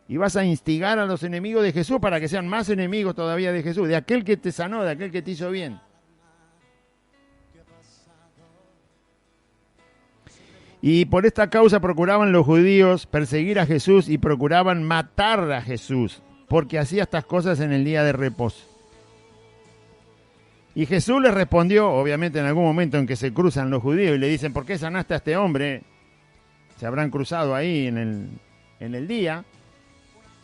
Y vas a instigar a los enemigos de Jesús para que sean más enemigos todavía de Jesús, de aquel que te sanó, de aquel que te hizo bien. Y por esta causa procuraban los judíos perseguir a Jesús y procuraban matar a Jesús, porque hacía estas cosas en el día de reposo. Y Jesús les respondió, obviamente en algún momento en que se cruzan los judíos y le dicen, ¿por qué sanaste a este hombre? Se habrán cruzado ahí en el día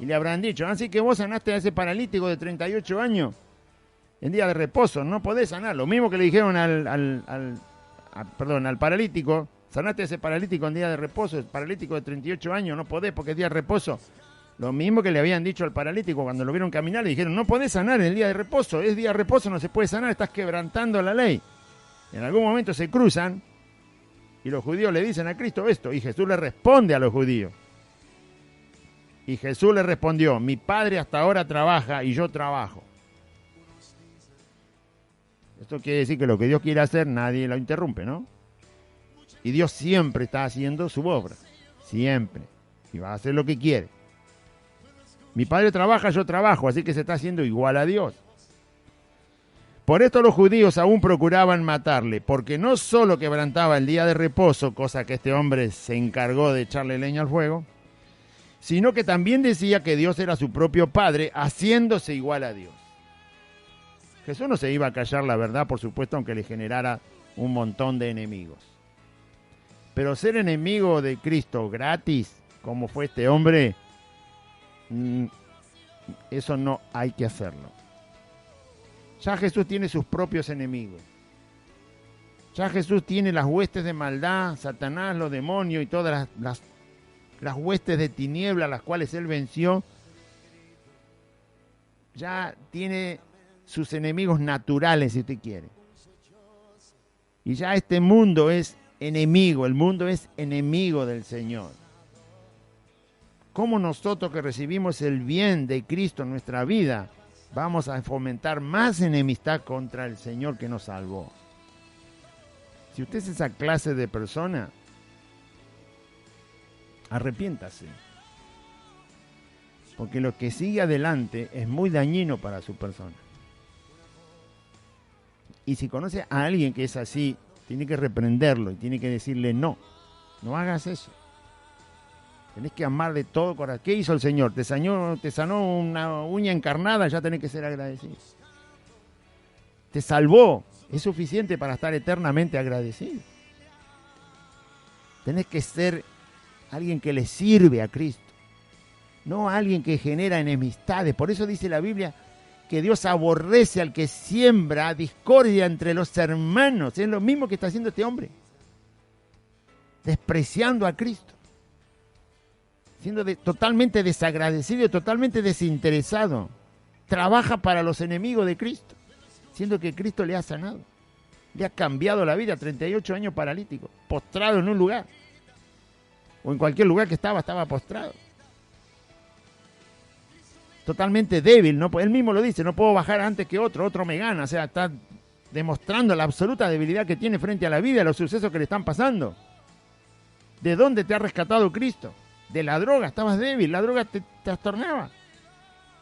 y le habrán dicho, así que vos sanaste a ese paralítico de 38 años en día de reposo, no podés sanar. Lo mismo que le dijeron al paralítico, sanaste a ese paralítico en día de reposo, el paralítico de 38 años, no podés porque es día de reposo. Lo mismo que le habían dicho al paralítico cuando lo vieron caminar, le dijeron, no podés sanar en el día de reposo, es día de reposo, no se puede sanar, estás quebrantando la ley. En algún momento se cruzan y los judíos le dicen a Cristo esto, y Jesús le responde a los judíos. Y Jesús le respondió, mi Padre hasta ahora trabaja y yo trabajo. Esto quiere decir que lo que Dios quiere hacer nadie lo interrumpe, ¿no? Y Dios siempre está haciendo su obra, siempre, y va a hacer lo que quiere. Mi Padre trabaja, yo trabajo, así que se está haciendo igual a Dios. Por esto los judíos aún procuraban matarle, porque no solo quebrantaba el día de reposo, cosa que este hombre se encargó de echarle leña al fuego, sino que también decía que Dios era su propio Padre, haciéndose igual a Dios. Jesús no se iba a callar la verdad, por supuesto, aunque le generara un montón de enemigos. Pero ser enemigo de Cristo gratis, como fue este hombre, eso no hay que hacerlo. Ya Jesús tiene sus propios enemigos. Ya Jesús tiene las huestes de maldad, Satanás, los demonios y todas las huestes de tiniebla, las cuales él venció. Ya tiene sus enemigos naturales, si usted quiere. Y ya este mundo es enemigo, el mundo es enemigo del Señor. ¿Cómo nosotros que recibimos el bien de Cristo en nuestra vida vamos a fomentar más enemistad contra el Señor que nos salvó? Si usted es esa clase de persona, arrepiéntase. Porque lo que sigue adelante es muy dañino para su persona. Y si conoce a alguien que es así, tiene que reprenderlo y tiene que decirle no hagas eso. Tenés que amar de todo corazón. ¿Qué hizo el Señor? Te sanó una uña encarnada, ya tenés que ser agradecido. Te salvó, es suficiente para estar eternamente agradecido. Tenés que ser alguien que le sirve a Cristo, no alguien que genera enemistades. Por eso dice la Biblia que Dios aborrece al que siembra discordia entre los hermanos. Es lo mismo que está haciendo este hombre, despreciando a Cristo, siendo totalmente desagradecido y totalmente desinteresado. Trabaja para los enemigos de Cristo, siendo que Cristo le ha sanado, le ha cambiado la vida. 38 años paralítico, postrado en un lugar, o en cualquier lugar que estaba postrado, totalmente débil, ¿no? Él mismo lo dice, no puedo bajar antes que otro me gana. O sea, está demostrando la absoluta debilidad que tiene frente a la vida, a los sucesos que le están pasando. ¿De dónde te ha rescatado Cristo? De la droga, estabas débil, la droga te trastornaba.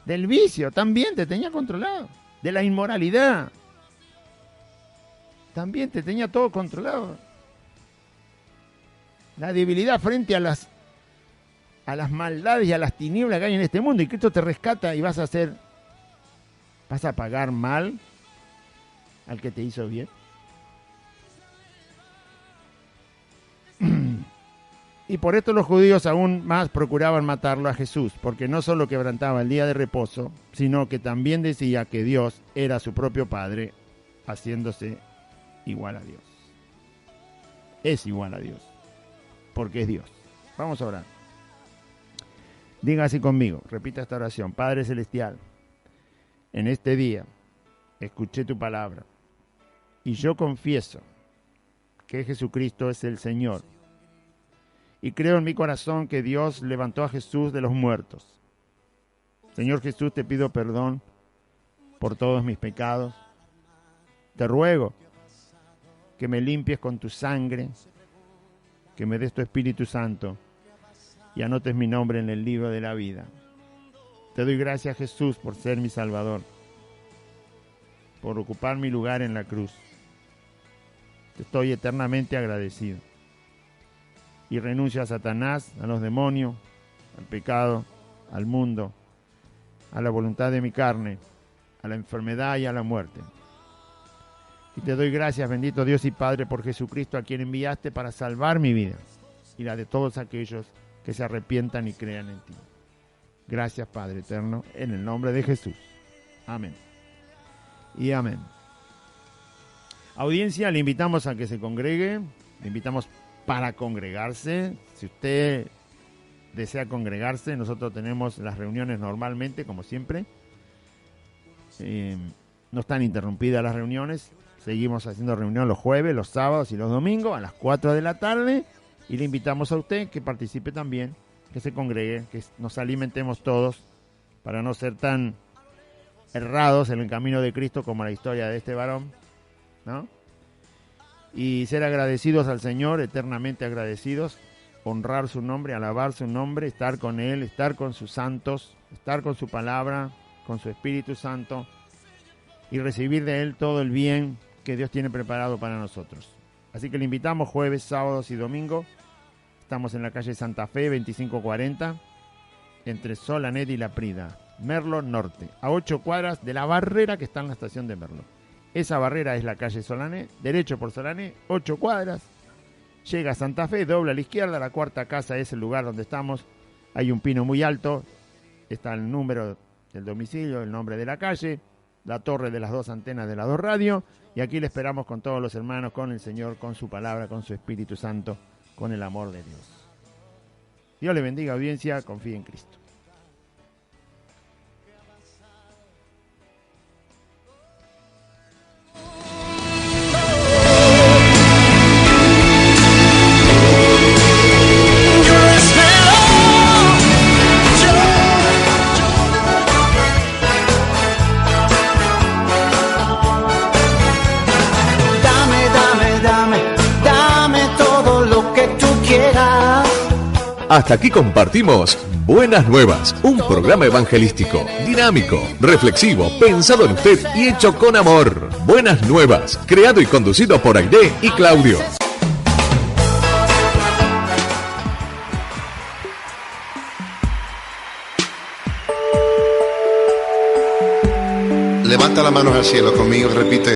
Del vicio, también te tenía controlado. De la inmoralidad, también te tenía todo controlado. La debilidad frente a las maldades y a las tinieblas que hay en este mundo, y Cristo te rescata y vas a pagar mal al que te hizo bien. Y por esto los judíos aún más procuraban matarlo a Jesús, porque no solo quebrantaba el día de reposo, sino que también decía que Dios era su propio Padre, haciéndose igual a Dios. Es igual a Dios, porque es Dios. Vamos a orar. Diga así conmigo, repita esta oración. Padre Celestial, en este día escuché tu palabra y yo confieso que Jesucristo es el Señor. Y creo en mi corazón que Dios levantó a Jesús de los muertos. Señor Jesús, te pido perdón por todos mis pecados. Te ruego que me limpies con tu sangre, que me des tu Espíritu Santo y anotes mi nombre en el libro de la vida. Te doy gracias, Jesús, por ser mi Salvador, por ocupar mi lugar en la cruz. Te estoy eternamente agradecido. Y renuncio a Satanás, a los demonios, al pecado, al mundo, a la voluntad de mi carne, a la enfermedad y a la muerte. Y te doy gracias, bendito Dios y Padre, por Jesucristo, a quien enviaste para salvar mi vida y la de todos aquellos que se arrepientan y crean en ti. Gracias, Padre eterno, en el nombre de Jesús. Amén. Y amén. Audiencia, le invitamos a que se congregue, le invitamos para congregarse. Si usted desea congregarse, nosotros tenemos las reuniones normalmente, como siempre. No están interrumpidas las reuniones. Seguimos haciendo reunión los jueves, los sábados y los domingos a las 4 de la tarde. Y le invitamos a usted que participe también, que se congregue, que nos alimentemos todos para no ser tan errados en el camino de Cristo como la historia de este varón, ¿no? Y ser agradecidos al Señor, eternamente agradecidos, honrar su nombre, alabar su nombre, estar con Él, estar con sus santos, estar con su palabra, con su Espíritu Santo y recibir de Él todo el bien que Dios tiene preparado para nosotros. Así que le invitamos jueves, sábados y domingo. Estamos en la calle Santa Fe, 2540, entre Solanet y La Prida, Merlo Norte, a 8 cuadras de la barrera que está en la estación de Merlo. Esa barrera es la calle Solanet, derecho por Solanet, 8 cuadras. Llega a Santa Fe, dobla a la izquierda, la cuarta casa es el lugar donde estamos. Hay un pino muy alto, está el número del domicilio, el nombre de la calle, la torre de las 2 antenas de las 2 radios. Y aquí le esperamos con todos los hermanos, con el Señor, con su palabra, con su Espíritu Santo, con el amor de Dios. Dios le bendiga, audiencia, confíe en Cristo. Hasta aquí compartimos Buenas Nuevas, un programa evangelístico, dinámico, reflexivo, pensado en usted y hecho con amor. Buenas Nuevas, creado y conducido por Aide y Claudio. Levanta las manos al cielo conmigo, repite.